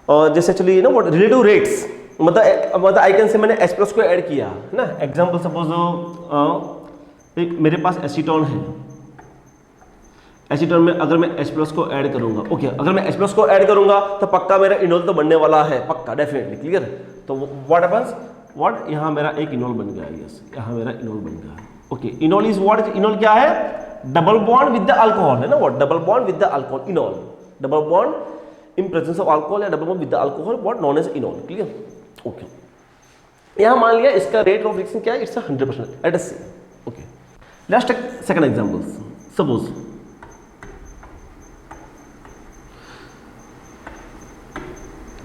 जैसे एक्चुअली ना व्हाट रिलेटिव रेट्स, मतलब आई कैन से मैंने H प्लस को ऐड किया है ना। एग्जाम्पल सपोज एक मेरे पास एसीटोन है, एसीटोन में अगर मैं H प्लस को ऐड करूंगा, ओके, अगर मैं H प्लस को ऐड करूंगा तो पक्का मेरा इनोल तो बनने वाला है, पक्का डेफिनेटली। क्लियर? तो व्हाट हैपेंस, व्हाट, यहाँ मेरा एक इनोल बन गया, यस, यहाँ मेरा इनोल बन गया। Okay, enol is what, enol क्या है? Double bond with the alcohol, है ना, what, double bond with the alcohol, enol, double bond in presence of alcohol या double bond with the alcohol, what known as enol. Clear? Okay, यहां मान लिया इसका रेट ऑफ रिएक्शन क्या है? It's 100%, let us see. Okay, let's take second example. Suppose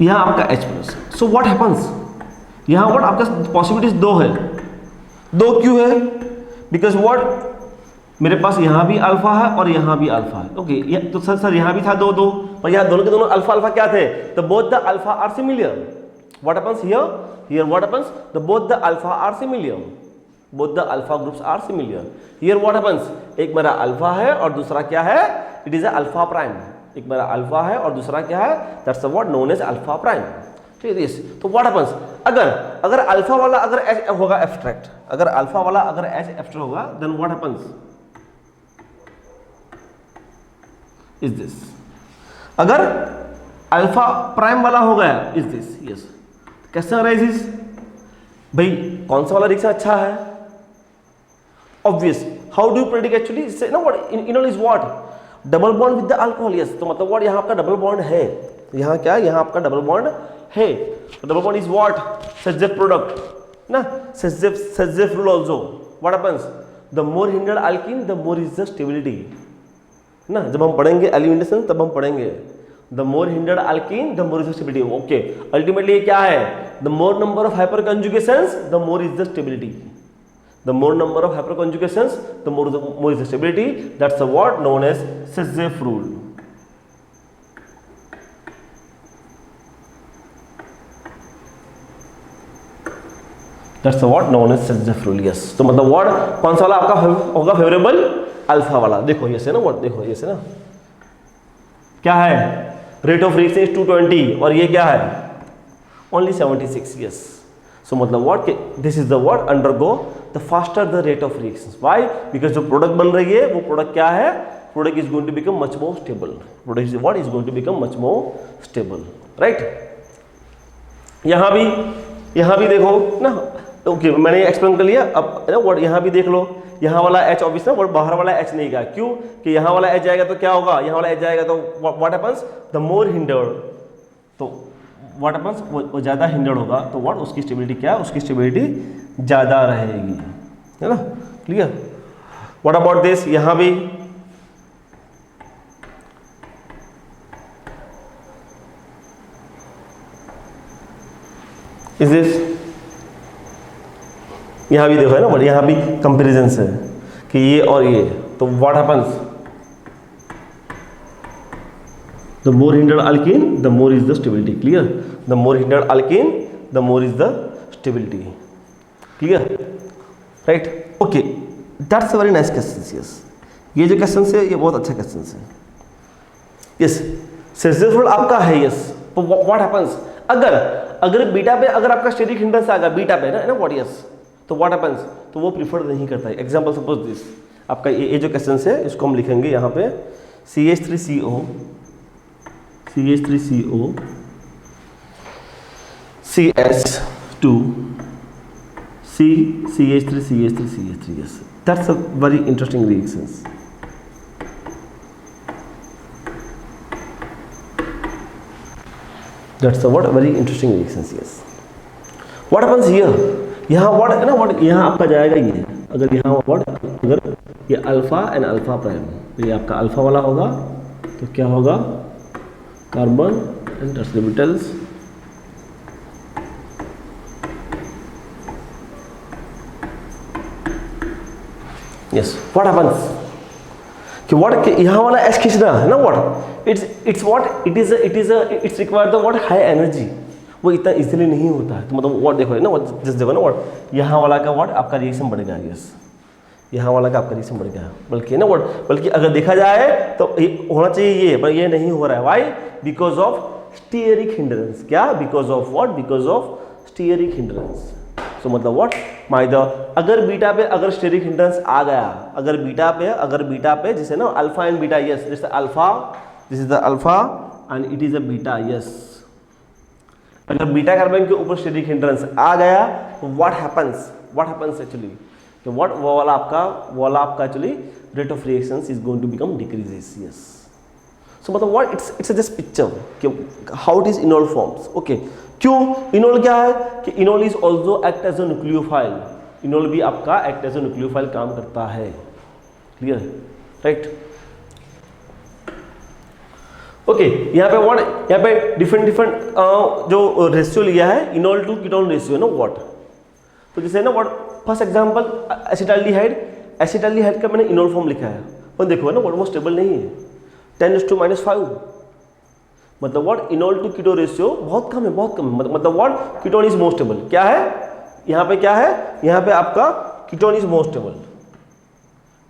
यहां आपका H plus, so what happens, यहां व्हाट आपका पॉसिबिलिटीज दो है। दो क्यों है? बिकॉज व्हाट, मेरे पास यहां भी अल्फा है और यहां भी अल्फा है। ओके, तो सर यहां भी था दो, पर यहां दोनों के दोनों अल्फा क्या थे? तो both the alpha are similar. What happens here? Here what happens? Both the alpha are similar. Both the alpha groups are similar. Here what happens? एक मेरा अल्फा है और दूसरा क्या है? It is a alpha prime. एक मेरा अल्फा है और दूसरा क्या है? That's the word known as alpha prime. ठीक है? तो what happens? अगर अल्फा वाला अगर H होगा एब्स्ट्रैक्ट, अगर अल्फा वाला अगर H एब्स्ट्रैक्ट होगा, then what happens? Is this? अगर अल्फा प्राइम वाला हो गया, is this? Yes. कैसे अराइजेस? भाई कौन सा वाला रिएक्शन अच्छा है? Obvious, how do you predict actually? से ना what enol is what, double bond with the alcohol, yes, तो मतलब व्हाट, यहाँ आपका डबल बॉन्ड है, यहाँ क्या है? यहाँ आपका डबल बॉन्ड है, double bond is what, Saytzeff product ना, Saytzeff rule also. What happens, the more hindered alkene the more is the stability ना। जब हम पढ़ेंगे एलिमेंटेशन तब हम पढ़ेंगे the more hindered alkene the more is the stability. Okay, ultimately ये क्या है? the more number of hyperconjugations the more is the stability, the more number of hyperconjugations the more is the stability. That's the word known as Schiff rule. That's the word known as Schiff rule. Yes, तो मतलब word कौन सा वाला आपका होगा फेवरेबल? अल्फा वाला। देखो ये से ना word, देखो ये से ना क्या है? रेट ऑफ रिएक्शन इज 220 और ये क्या है? ओनली 76। यस, सो मतलब what, this is the word undergo the faster the rate of reactions. Why? Because जो प्रोडक्ट बन रही है वो प्रोडक्ट क्या है? Product is going to become much more stable, product is what is going to become much more stable, right? यहां भी देखो ना। ओके, मैंने एक्सप्लेन कर लिया। अब ना व्हाट, यहां भी देख लो, यहाँ वाला H ऑब्वियस ना, बाहर वाला H नहीं गया, क्यों? कि यहाँ वाला H जाएगा तो क्या होगा? यहाँ वाला H जाएगा तो what happens, the more hindered, तो व्हाट हैपेंस, वो ज़्यादा हिंडर्ड होगा तो व्हाट, उसकी स्टेबिलिटी क्या है? उसकी स्टेबिलिटी ज़्यादा रहेगी, है ना? क्लियर? What about this? यहाँ भी इज दिस, यहाँ भी देखो है ना, बट यहाँ भी कंपेरिजन है कि ये और ये, तो what happens, the more hindered alkene the more is the stability. Clear? The more hindered alkene the more is the stability. Clear, right. Okay, that's a very nice question. Yes, ये जो क्वेश्चन है ये बहुत अच्छा क्वेश्चन है. यस, सेल्सियस रूल आपका है. यस, व्हाट हैपेंस अगर बीटा पे अगर आपका स्टेरिक हिंड्रेंस आ गया बीटा पे ना व्हाट. यस, तो व्हाट हैपेंस, तो वो प्रीफर नहीं करता है. एग्जांपल सपोज दिस आपका ये जो क्वेश्चन है इसको हम लिखेंगे यहाँ पे CH3CO CS2 CH3. Yes, that's a very interesting reactions. That's a very interesting reactions. Yes. What happens here? यहाँ what है ना, what यहाँ आपका जाएगा ये, अगर यहाँ what अगर ये अल्फा एंड अल्फा प्राइम, तो ये आपका अल्फा वाला होगा, तो क्या होगा, carbon and orbitals. Yes, what happens कि व्हाट यहाँ वाला एस खींचना है ना, what it's what it's required the what high energy. वो इतना इजीली नहीं होता है. तो मतलब व्हाट देखो ना, जस्ट देखो ना व्हाट यहाँ वाला का व्हाट आपका रिएक्शन बढ़ेगा. यस, यहाँ वाला का आपका रिएक्शन बढ़ गया. बल्कि ना व्हाट, बल्कि अगर देखा जाए तो होना चाहिए ये, पर ये नहीं हो रहा है. Why? Because of steric hindrance. क्या? Because of what? Because of steric hindrance. So मतलब व्हाट माय द अगर बीटा पे अगर स्टीयरिक हिंड्रेंस आ गया, अगर बीटा पे जैसे ना अल्फा एंड बीटा. यस, जैसे alpha, this is the alpha and it is a beta. Yes, अगर बीटा कार्बन के ऊपर स्टीयरिक हिंड्रेंस आ गया तो व्हाट हैपेंस एक्चुअली, तो व्हाट वो वाला आपका actually rate of reactions is going to become decreases. Yes, so मतलब व्हाट इट्स जस्ट पिक्चर कि how it is enol forms. Okay, क्यों इनोल क्या है कि enol is also act as a nucleophile. Enol भी आपका एक्ट एज अ न्यूक्लियोफाइल काम करता है. Clear, right. ओके, यहाँ पे डिफरेंट जो रेशियो लिया है इनोल टू कीटोन रेशियो ना व्हाट. तो जैसे ना व्हाट फर्स्ट एग्जांपल एसिटाल्डिहाइड का मैंने इनोल फॉर्म लिखा है, पर देखो ना व्हाट वो स्टेबल नहीं है. 10⁻⁵. मतलब what enol to keto ratio बहुत कम है. मतलब what ketone is more stable. क्या है यहाँ पे, क्या है यहाँ पे आपका ketone is more stable,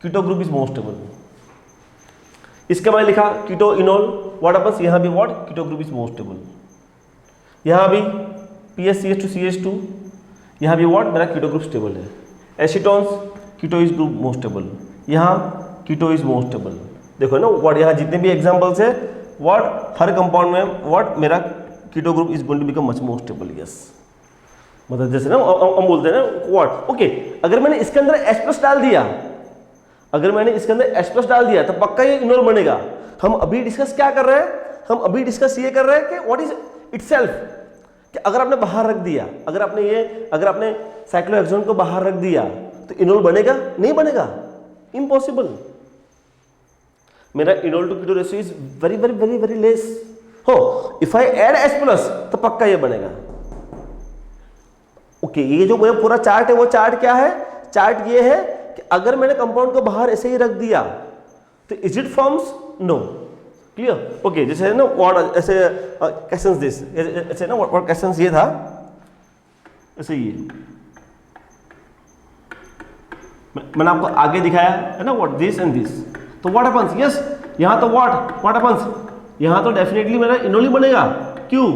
keto group is more stable. इसका मैंने लिखा कीटो इनोल, व्हाट हैपेंस यहाँ भी what keto group is more stable. यहाँ भी PSCH2CH2, यहाँ भी व्हाट मेरा कीटो ग्रुप स्टेबल है. Acetones keto is group more stable, यहाँ कीटो इज मोर स्टेबल. देखो ना व्हाट यहाँ जितने भी एग्जांपल्स है व्हाट हर कंपाउंड में व्हाट मेरा keto group is going to become much more stable. Yes, मतलब जैसे ना हम बोलते हैं ना व्हाट. ओके, अगर मैंने इसके अंदर H+ डाल दिया, तो पक्का ये इनोल बनेगा. हम अभी डिस्कस क्या कर रहे हैं, हम अभी डिस्कस ये कर रहे हैं कि व्हाट इज इटसेल्फ, कि अगर आपने बाहर रख दिया, अगर आपने साइक्लोहेक्सोन को बाहर रख दिया तो इनोल बनेगा? नहीं बनेगा, इम्पॉसिबल. मेरा enol to keto ratio is very very very very less. हो, इफ आई ऐड H+ तो पक्का ये बनेगा. ओके, ये जो मेरा पूरा चार्ट है वो चार्ट क्या है, चार्ट ये है कि अगर मैंने कंपाउंड को बाहर ऐसे ही रख दिया तो is it forms? No. Clear. Okay, जैसे ना व्हाट ऐसे क्वेश्चंस दिस, ऐसे ना व्हाट क्वेश्चंस ये था, ऐसे ये मैंने आपको आगे दिखाया है ना व्हाट दिस एंड दिस. तो व्हाट हैपेंस, यस यहाँ तो व्हाट हैपेंस, यहाँ तो डेफिनेटली मेरा इनोल ही बनेगा. क्यों?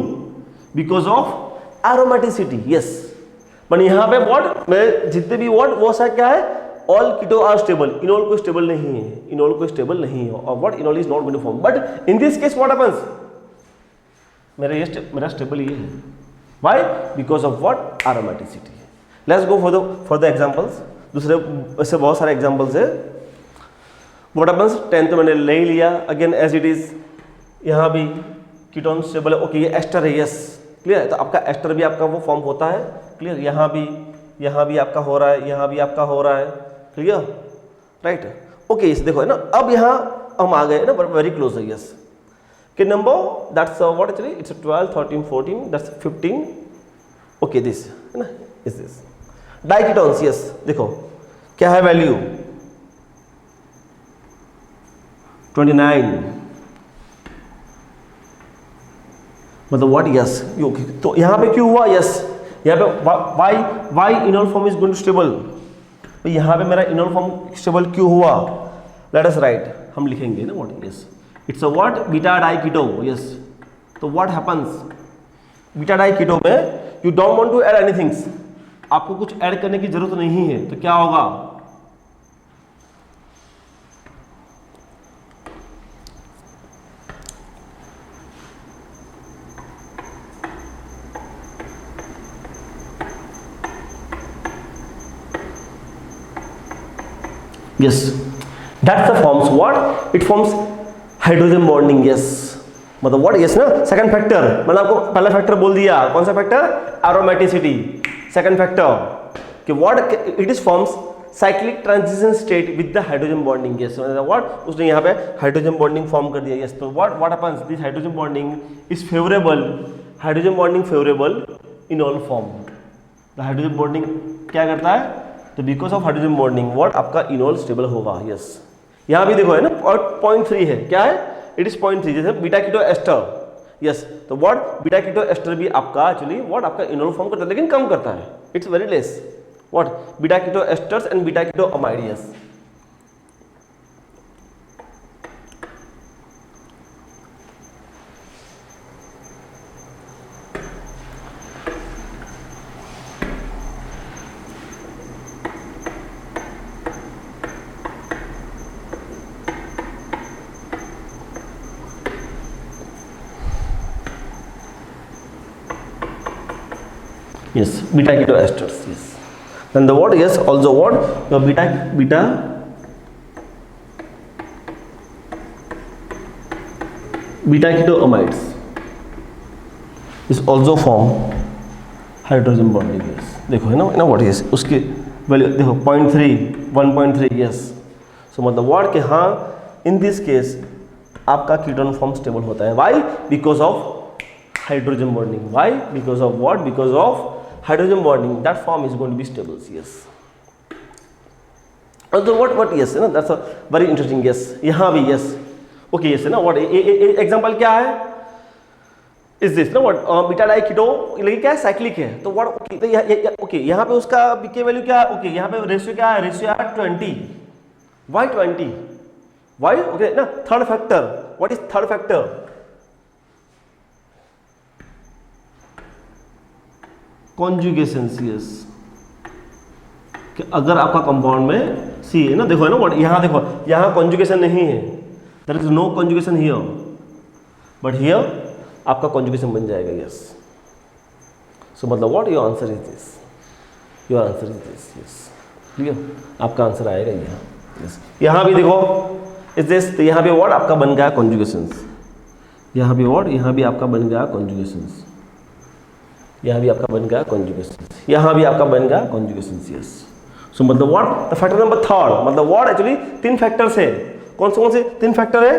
Because of aromaticity. यस, पर यहाँ पे व्हाट मेरे जितने भी व्हाट वो सा क्या है, all keto are stable. Enol को स्टेबल नहीं है, और what enol is not going to form. But in this case what happens, मेरा स्टेबल ये है. Why? Because of what aromaticity. Let's go for the examples. दूसरे ऐसे बहुत सारे एग्जांपल्स है. व्हाट हैपेंस, 10 तो मैंने ले लिया. अगेन एज इट इज, यहाँ भी कीटोन स्टेबल है. ओके, ये एस्टर है. यस, क्लियर है. तो आपका एस्टर भी आपका वो फॉर्म होता है. क्लियर. यहाँ भी आपका हो रहा है, यहाँ भी आपका हो रहा है. Clear, right. ओके, इस देखो है ना, अब यहाँ हम आ गए ना वेरी क्लोज है. यस, कि number that's what actually it's 12 13 14 that's 15. Okay, this है ना, इज दिस डाइकीटोन्स. यस, देखो क्या है वैल्यू 29. मतलब व्हाट, यस. तो यहाँ पे क्यों हुआ? यस, यहाँ पे why enol form is going to stable, तो यहाँ पे मेरा इनोल फॉर्म स्टेबल क्यों हुआ? लेट अस राइट, हम लिखेंगे ना what, yes it's a what, beta di keto, yes. तो what happens beta di keto में, you don't want to add anything, आपको कुछ ऐड करने की जरूरत नहीं है, तो क्या होगा? yes, that's the forms what it forms hydrogen bonding, yes मतलब what, yes ना, सेकंड फैक्टर, मैंने आपको पहला फैक्टर बोल दिया, कौन सा फैक्टर? एरोमेटिसिटी। सेकंड फैक्टर कि what it is forms cyclic transition state with the hydrogen bonding, yes what, उसने यहाँ पे हाइड्रोजन बॉन्डिंग फॉर्म कर दिया, yes। तो what happens, this hydrogen bonding is favourable, hydrogen bonding favourable in all form. The hydrogen bonding क्या करता है? तो because of hydrogen bonding what, आपका इनोल स्टेबल होगा, यस। यहाँ भी देखो है ना 0.3 है, क्या है? इट इज 0.3, जैसे बीटा कीटो एस्टर, यस। तो व्हाट, बीटा कीटो एस्टर भी आपका एक्चुअली व्हाट, आपका इनोल फॉर्म करता है, लेकिन कम करता है, it's very less. What, beta keto esters and beta keto amide, yes. Yes, beta keto esters, yes. Then the what, yes, also what, your beta keto amides is also form hydrogen bonding, yes। देखो है ना what, yes, उसकी वैल्यू देखो 0.3, 1.3, yes। सो मतलब what कि हाँ, इन दिस केस आपका कीटोन फॉर्म स्टेबल होता है, why? Because of hydrogen bonding, why? Because of what? Because of hydrogen bonding, that form is going to be stable, yes। Also what, yes है ना, that's a very interesting, yes। यहाँ भी yes, okay, yes है ना, what example क्या है? is this ना what, बीटा डाई कीटो, लेकिन क्या है? साइक्लिक है, तो what, okay, तो okay, यहाँ पे उसका पीके वैल्यू क्या है? okay, यहाँ पे रेशियो क्या है? रेशियो है 20, why 20? why? okay ना, third factor, what is third factor? Conjugation, yes. कि अगर आपका कंपाउंड में सी है ना, देखो है ना व्हाट, यहाँ देखो, यहाँ कॉन्जुगेशन नहीं है, there is no conjugation here, but here आपका कॉन्जुगेशन बन जाएगा, यस। सो मतलब what, your answer is this, your answer is this, yes. ठीक है, आपका आंसर आएगा यहाँ, यस। यहाँ भी देखो इज दिस, तो यहाँ पे व्हाट आपका बन गया कॉन्जुगेशन, यहाँ भी व्हाट, यहाँ भी आपका बन गया कॉन्जुगेशन, यहाँ भी आपका बन गया कॉन्जुगेशन, यहाँ भी आपका बन गया कॉन्जुगेशन, यस। सो मतलब what, the factor number third, मतलब व्हाट एक्चुअली 3 फैक्टर्स है, कौन से 3 फैक्टर है?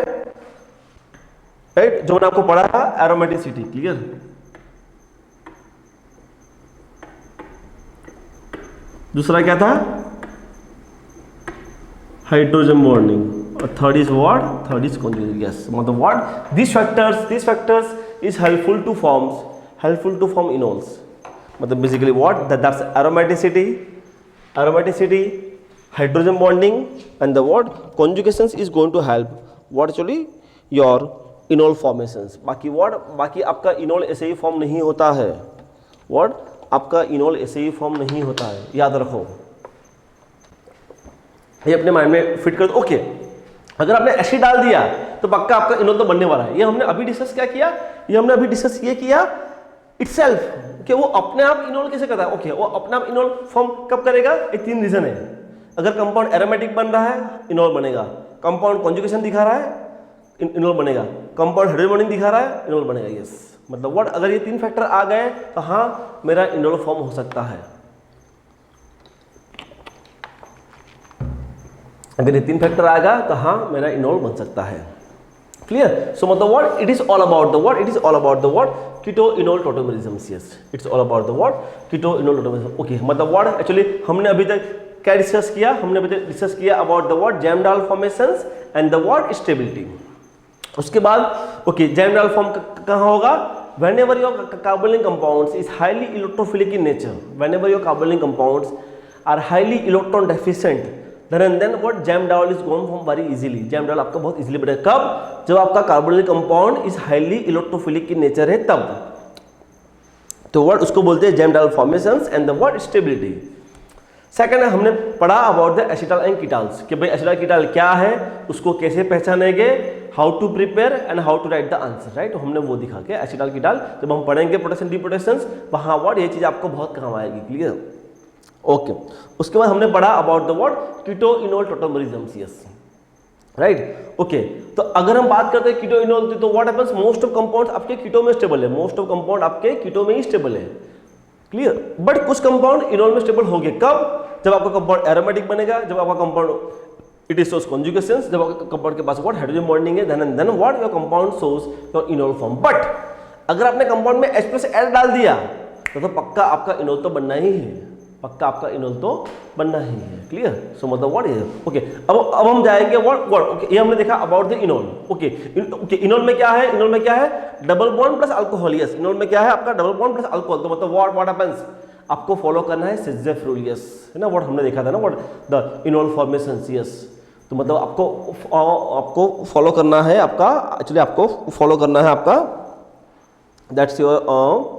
राइट, जो मैंने आपको पढ़ा था, एरोमेटिसिटी, क्लियर। दूसरा क्या था? हाइड्रोजन बॉन्डिंग, और third is what, third is conjugation, yes. मतलब what, this factors is helpful to form enols, मतलब basically what, that's aromaticity, hydrogen bonding, and the what, conjugations is going to help what actually your enol formations। बाकी आपका enol ऐसे ही फॉर्म नहीं होता है, what, आपका enol ऐसे ही फॉर्म नहीं होता है, याद रखो, ये अपने माइंड में फिट कर दो। ओके, अगर आपने एसिड डाल दिया तो पक्का आपका इनोल तो बनने वाला है। ये हमने अभी डिस्कस क्या किया? ये हमने अभी डिस्कस ये किया इटसेल्फ कि वो अपने आप इनोल कैसे करता है। ओके, वो अपने आप इनोल फॉर्म कब करेगा? ये 3 रीजन है। अगर कंपाउंड एरोमेटिक बन रहा है, इनोल बनेगा। कंपाउंड कॉन्जुगेशन दिखा रहा है, इनोल बनेगा। कंपाउंड हाइड्रोजन बॉन्डिंग दिखा रहा है, इनोल बनेगा। यस, मतलब व्हाट, अगर ये 3 फैक्टर आ गए तो हाँ, मेरा इनोल फॉर्म हो सकता है। अगर ये 3 फैक्टर आएगा तो हाँ, मेरा इनोल बन सकता है। क्लियर? सो मतलब what, it is all about the what, it is all about the what, keto enol tautomerism. Yes, it's all about the what, keto enol tautomerism. Okay, मतलब व्हाट एक्चुअली हमने अभी तक क्या डिस्कस किया? हमने अभी तक डिस्कस किया about the what, gem diol formations and the what, stability. उसके बाद ओके, जैमडाल फॉर्म कहाँ होगा? whenever your carbonyl compounds is highly electrophilic in nature, whenever your carbonyl compounds are highly electron deficient, then what jam diol is going to form very easily. jam diol आपका बहुत easily बनेगा कब, जब आपका carbonyl compound is highly electrophilic in nature है तब. तो what उसको बोलते हैं jam diol formations and the what stability. Second हमने पढ़ा about the acetyl and ketones कि भाई एसिटाइल कीटॉन क्या है, उसको कैसे पहचानेंगे, how to prepare and how to write the answer, right. हमने वो दिखा के एसिटाइल कीटॉन जब हम पढ़ेंगे प्रोटेक्शन डिप्रोटेक्शंस, वहाँ वर्ड ये चीज़ आपको बहुत काम आएगी. क्लियर. ओके. उसके बाद हमने पढ़ा about the word keto enol tautomerisms. Yes, right. Okay. तो अगर हम बात करते हैं कीटो इनोल, तो what happens, most of compounds आपके कीटो में स्टेबल है, मोस्ट ऑफ कंपाउंड आपके कीटो में ही स्टेबल है. क्लियर. बट कुछ कंपाउंड इनोल में स्टेबल होंगे कब, जब आपका कंपाउंड एरोमेटिक बनेगा, जब आपका compound it is shows conjugations, जब आपका कंपाउंड के पास व्हाट हाइड्रोजन बॉन्डिंग है, then what your compound shows your enol form. But अगर आपने कंपाउंड में H+L डाल दिया तो पक्का आपका इनोल तो बनना ही है, पक्का आपका इनोल तो बनना ही है. क्लियर. सो मतलब व्हाट इज ओके. अब हम जाएंगे व्हाट ओके, ये हमने देखा about the enol. Okay. Okay. Enol में क्या है, इनोल में क्या है, double bond plus alcohol. Yes, enol में क्या है आपका डबल बॉन्ड प्लस अल्कोहल. तो मतलब व्हाट हैपेंस, आपको फॉलो करना है सिज़ेफ्रूलियस, है ना, व्हाट हमने देखा था ना, what the enol formations. Yes. तो मतलब आपको फॉलो करना है आपका, एक्चुअली आपको फॉलो करना है आपका, दैट्स योर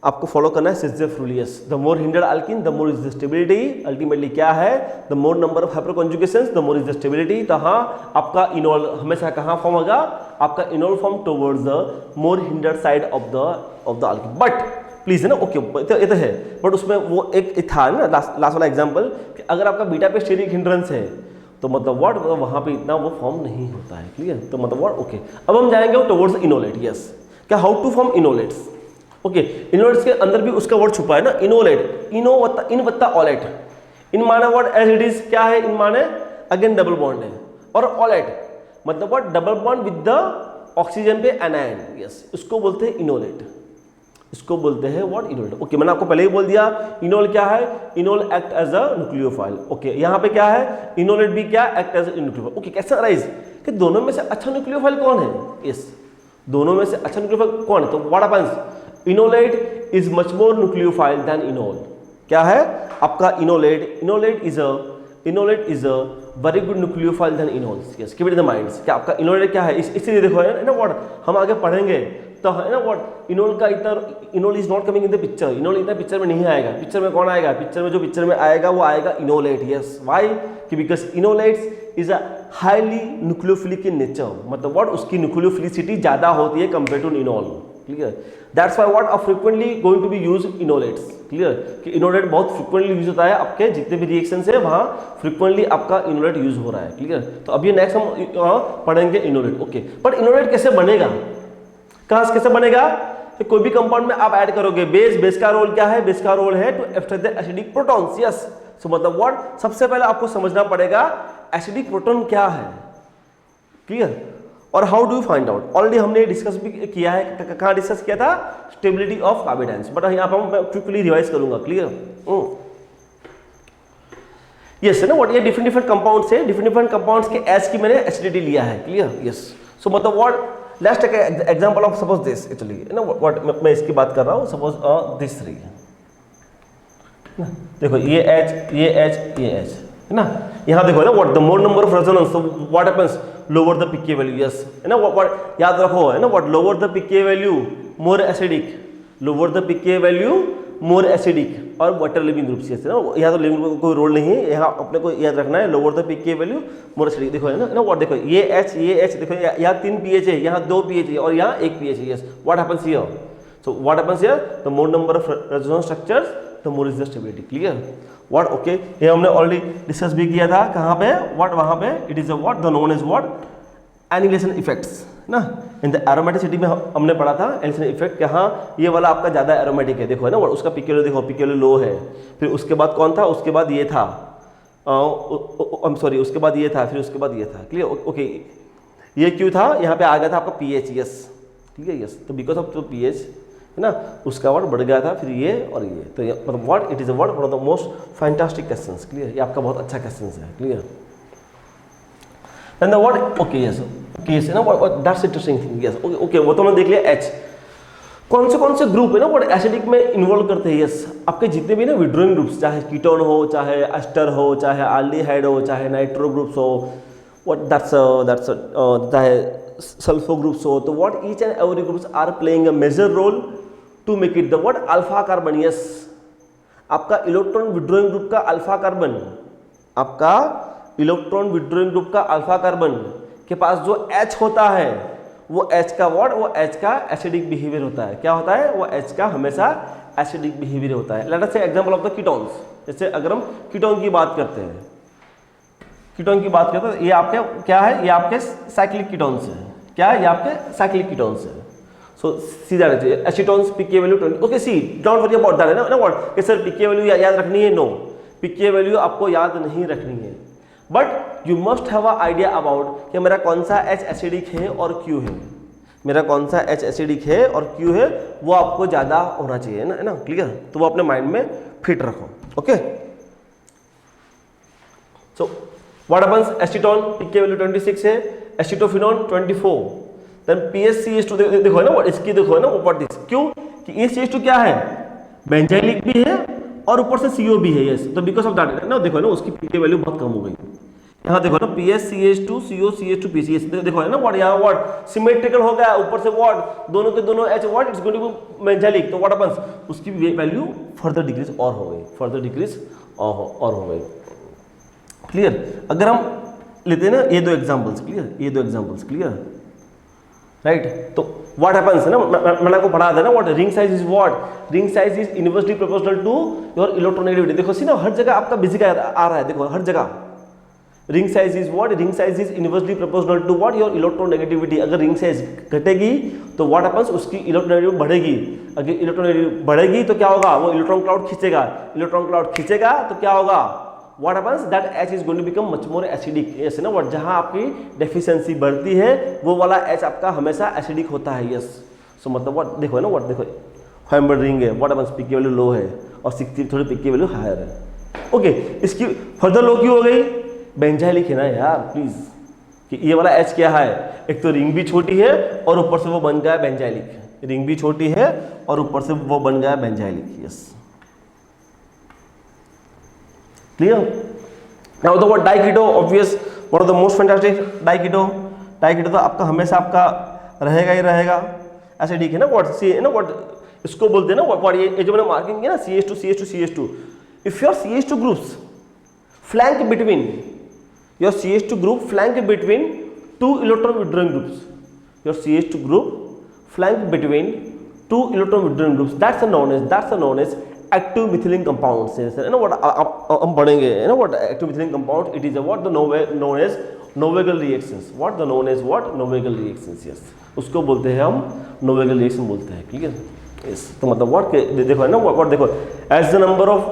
आपको फॉलो करना है Saytzeff rules. The more hindered alkene the more is the stability. Ultimately क्या है, the more number of hyperconjugations the more is the stability. तो हाँ, आपका इनोल हमेशा कहाँ फॉर्म होगा, आपका enol form towards the more hindered side of the alkene. But please है ना, ओके, ये तो है, बट उसमें वो एक था ना लास्ट वाला एग्जांपल कि अगर आपका बीटा पे स्टेरिक हिंड्रेंस है तो मतलब व्हाट वहाँ पे इतना वो फॉर्म नहीं होता है. क्लियर. तो मतलब व्हाट ओके. अब हम जाएंगे टुवर्ड्स इनोलेट. यस, क्या, हाउ टू फॉर्म इनोलेट्स. ओके. इनोलेट्स के अंदर भी उसका वर्ड छुपा है ना, इनोलेट, इन वत्ता ऑलेट. इन माने वर्ड एज इट इज क्या है, इन माने अगेन डबल बॉन्ड है, और ऑलेट मतलब what double bond with the oxygen पे एनायन. यस, उसको बोलते हैं इनोलेट, इसको बोलते हैं व्हाट इनोलेट. ओके, मैंने आपको पहले ही बोल दिया इनोल क्या है, enol act as a nucleophile. Okay, यहाँ पे क्या है, इनोलेट भी क्या act as a nucleophile. Okay, कैसे अराइज कि दोनों में से अच्छा न्यूक्लियोफाइल कौन है. यस, दोनों में से अच्छा न्यूक्लियोफाइल कौन है. तो what happens, enolate is much more nucleophile than enol. क्या है आपका enolate, enolate is a very good nucleophile than enols. Yes, keep it in the minds. क्या आपका इनोलेट क्या है, इसीलिए देखो है ना व्हाट हम आगे पढ़ेंगे तो है ना व्हाट इनोल का इतना, enol is not coming in the picture. Enol इतना पिक्चर में नहीं आएगा. पिक्चर में कौन आएगा, पिक्चर में आएगा वो आएगा इनोलेट. यस, व्हाई, कि because enolates is a highly nucleophilic in nature. मतलब व्हाट उसकी न्यूक्लियोफिलिसिटी ज्यादा होती है compare to enol. Clear. That's why what are frequently going to be use enolates. Clear, कि इनोलेट बहुत फ्रीक्वेंटली यूज होता है, आपके जितने भी रिएक्शंस है वहाँ फ्रीक्वेंटली आपका इनोलेट यूज हो रहा है. क्लियर. तो अभी नेक्स्ट हम पढ़ेंगे इनोलेट. ओके, बट इनोलेट कैसे बनेगा, कहाँ से कैसे बनेगा, तो कोई भी कंपाउंड में आप ऐड करोगे बेस का रोल क्या है, बेस का रोल है to extract the acidic protons. Yes, so मतलब व्हाट सबसे पहले आपको समझना पड़ेगा एसिडिक प्रोटॉन क्या है. क्लियर. और how do you find out, already हमने डिस्कस भी किया है. कहाँ डिस्कस किया था, स्टेबिलिटी ऑफ कार्बोडाइंस. बट यहाँ पर मैं क्विकली रिवाइज करूंगा. क्लियर. यस, है ना व्हाट, ये डिफरेंट कंपाउंड्स है, डिफरेंट कंपाउंड्स के एस की मैंने एसिडिटी लिया है. क्लियर. यस, सो मतलब what, let's take example of suppose this. Actually ना व्हाट मैं इसकी बात कर रहा हूँ, सपोज दिस 3 देखो, ये H है ना. यहाँ देखो ना what the more number of resonance, तो what happens, lower the pK value. Yes, है ना व्हाट याद रखो, है ना what lower the pK value more acidic, lower the pK value more acidic, और वाटर लिविंग ग्रुप्स. है ना, यहाँ तो लिविंग ग्रुप कोई रोल नहीं है, यहाँ अपने को याद रखना है lower the pK value more acidic. देखो है ना व्हाट, देखो ये H देखो यहाँ 3 pH है, यहाँ 2 pH है, और यहाँ 1 pH है. Yes, what happens here, so what happens here, the more number of resonance structures the more is the stability. Clear. What okay, ये हमने ऑलरेडी डिस्कस भी किया था. कहाँ पे, व्हाट वहाँ पे, it is what the known as what annihilation effects ना. इन द एरोमेटिसिटी में हमने पढ़ा था एनिलेशन इफेक्ट. कहाँ, ये वाला आपका ज्यादा एरोमेटिक है, देखो है ना उसका pK देखो, pK लो है. फिर उसके बाद कौन था, उसके बाद ये था, सॉरी उसके बाद ये था, फिर उसके बाद ये था. क्लियर. ओके, ये क्यों था, यहाँ पे आ गया था आपका pH. यस, ठीक है. यस, तो बिकॉज ऑफ तो pH है ना, उसका वर्ड बढ़ गया था, फिर ये और ये. तो मतलब what it is a word one of the most fantastic questions. Clear, ये आपका बहुत अच्छा क्वेश्चन है. Clear. And the word okay, yes, okay, yes ना, that's interesting thing. Yes, okay, वो तो हमने देख लिया H. कौन से ग्रुप है ना वो एसिडिक में इन्वॉल्व करते हैं? यस, आपके जितने भी ना विड्रोइंग ग्रुप्स, चाहे कीटोन हो, चाहे एस्टर हो, चाहे एल्डिहाइड हो, चाहे नाइट्रो ग्रुप्स हो, व्हाट दैट्स चाहे सल्फो ग्रुप्स हो, तो what each and every groups are playing a major role to make it the what alpha carbon. Yes, आपका इलेक्ट्रॉन विड्रोइंग ग्रुप का अल्फा कार्बन, आपका इलेक्ट्रॉन विड्रोइंग ग्रुप का अल्फा कार्बन के पास जो H होता है, वो H का व्हाट, वो H का एसिडिक बिहेवियर होता है। क्या होता है? वो H का हमेशा एसिडिक बिहेवियर होता है। लेट अस से एग्जांपल ऑफ द कीटोन्स। जैसे अगर हम कीटोन की बात करते हैं, कीटोन की बात करते हैं, ये आपके क्या है? ये आपके साइक्लिक कीटोन्स है। क्या है? ये आपके साइक्लिक कीटोन्स है। So see that acetones pK value 20। Okay, see don't worry about that, है ना व्हाट कि सर पीके वैल्यू याद रखनी है। नो, पीके वैल्यू आपको याद नहीं रखनी है, but you must have a idea about कि मेरा कौन सा H एसिडिक है और क्यों है। मेरा कौन सा H एसिडिक है और क्यों है, वो आपको ज़्यादा होना चाहिए, है ना क्लियर? तो वो अपने माइंड में फिट रखो। Okay, so what happens? Acetone pK value 26 है, एसिटोफिनोन 24, देन PSCH2 देखो है ना, इसकी देखो है ना व्हाट दिस, क्यों कि ECH2 क्या है? बेंजाइलिक भी है और ऊपर से CO भी है। यस, तो बिकॉज ऑफ दैट ना देखो है ना उसकी पीके वैल्यू बहुत कम हो गई। यहाँ देखो ना PSCH2 CO CH2 PCH, देखो है ना व्हाट, यहाँ व्हाट सिमेट्रिकल हो गया, ऊपर से व्हाट दोनों के दोनों H what it's going to be benzylic, तो व्हाट हैपेंस? उसकी वैल्यू फर्दर डिक्रीज और हो गई, फर्दर डिक्रीज और हो गई। क्लियर? अगर हम लेते हैं ना ये दो एग्जांपल्स, क्लियर, ये दो एग्जांपल्स, क्लियर, राइट? तो व्हाट हैपेंस है ना, मैंने आपको पढ़ा था ना what ring size is what, ring size is inversely proportional to your electronegativity. देखो सी ना हर जगह आपका बेसिक आ रहा है, देखो हर जगह ring size is what, ring size is inversely proportional to what your electronegativity. अगर रिंग साइज घटेगी तो व्हाट हैपेंस? उसकी इलेक्ट्रोनेगेटिविटी बढ़ेगी। अगर इलेक्ट्रोनेगेटिविटी बढ़ेगी तो क्या होगा? वो इलेक्ट्रॉन क्लाउड खींचेगा, इलेक्ट्रॉन क्लाउड खींचेगा तो क्या होगा? What happens? That H is going to become much more acidic. Yes, ना what जहाँ आपकी डेफिशिएंसी बढ़ती है वो वाला H आपका हमेशा एसिडिक होता है। यस, सो मतलब what देखो है ना what देखो हेम्बर्ड रिंग है, what happens? पीके वैल्यू लो है और 60 थोड़ी पीके वैल्यू हायर है। ओके, इसकी फर्दर लो क्यों हो गई? बेंजाइलिक है ना यार, प्लीज कि ये वाला H क्या है? एक तो रिंग भी छोटी है और ऊपर से वो बन गया बेंजाइलिक। रिंग भी छोटी है और ऊपर से वो बन गया benzylic. Yes, clear? Now the word diketo, obvious, one of the most fantastic diketo तो आपका हमेशा आपका रहेगा ही रहेगा एसिडिक है ना व्हाट, सी है ना व्हाट इसको बोलते हैं ना व्हाट, ये जो मैंने मार्किंग किया ना CH2 if your CH2 groups flank between your CH2 group flank between two electron withdrawing groups, your CH2 group flank between two electron withdrawing groups, that's known as active methylene compounds है ना व्हाट हम पढ़ेंगे है ना what active methylene compound, it is what the known as Knoevenagel reactions, what the known as what Knoevenagel reactions. Yes, उसको बोलते हैं हम नोवेगल रिएक्शन बोलते हैं। क्लियर? यस, तो मतलब व्हाट देखो है ना व्हाट देखो as the number of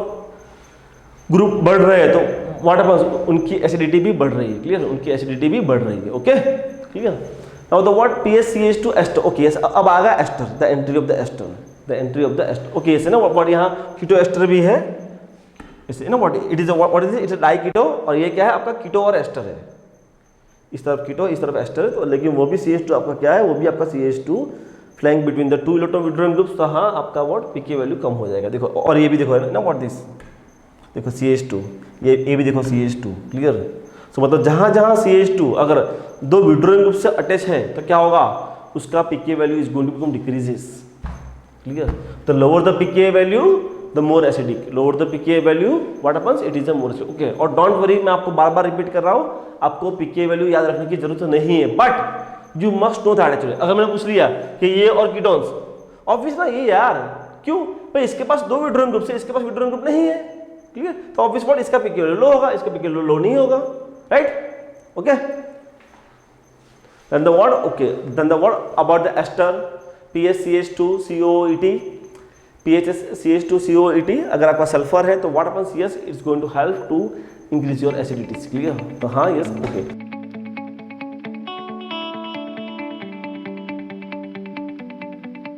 group बढ़ रहे हैं तो व्हाट हैपेंस? उनकी एसिडिटी भी बढ़ रही है। क्लियर? उनकी एसिडिटी भी बढ़ रही है। Okay, clear? Now the what PSCH2 ester. Okay, yes, अब आ गया ester, the entry of the ester, the entry of the ester. Okay, ऐसे ना व्हाट यहाँ कीटो एस्टर भी है, ऐसे ना what it is what is it diketo, और ये क्या है आपका कीटो और एस्टर है, इस तरफ कीटो इस तरफ एस्टर है, तो लेकिन वो भी CH2 आपका क्या है, वो भी आपका CH2 flank between the two electron withdrawing groups, तो हाँ आपका व्हाट पीके वैल्यू कम हो जाएगा। देखो और ये भी देखो है ना व्हाट दिस, देखो CH2, ये भी देखो CH2। क्लियर? सो मतलब जहाँ जहाँ CH2 अगर दो विड्रॉइंग ग्रुप से अटैच है तो क्या होगा? उसका pK value is going to become decreases. Clear? तो lower the pK value the more acidic, lower the pK value what happens? It is a more acidic. Okay, और डोंट वरी, मैं आपको बार बार रिपीट कर रहा हूँ, आपको पीके वैल्यू याद रखने की जरूरत नहीं है, but you must know that actually. अगर मैंने पूछ लिया कि ये और कीटोन्स, ऑब्वियस ना ये यार, क्यों भाई? इसके पास दो विड्रॉइंग ग्रुप है, इसके पास विड्रॉइंग ग्रुप नहीं है। क्लियर? तो ऑब्वियस व्हाट इसका पीके वैल्यू लो होगा, इसका पीके वैल्यू लो नहीं होगा, right? Okay, then the what? Okay, then the what about the ester PSCH2 COET, PHCH2 COET, अगर आपका सल्फर है तो what happens? Yes, it's going to help to increase your acidity. Clear? तो हाँ, yes, okay.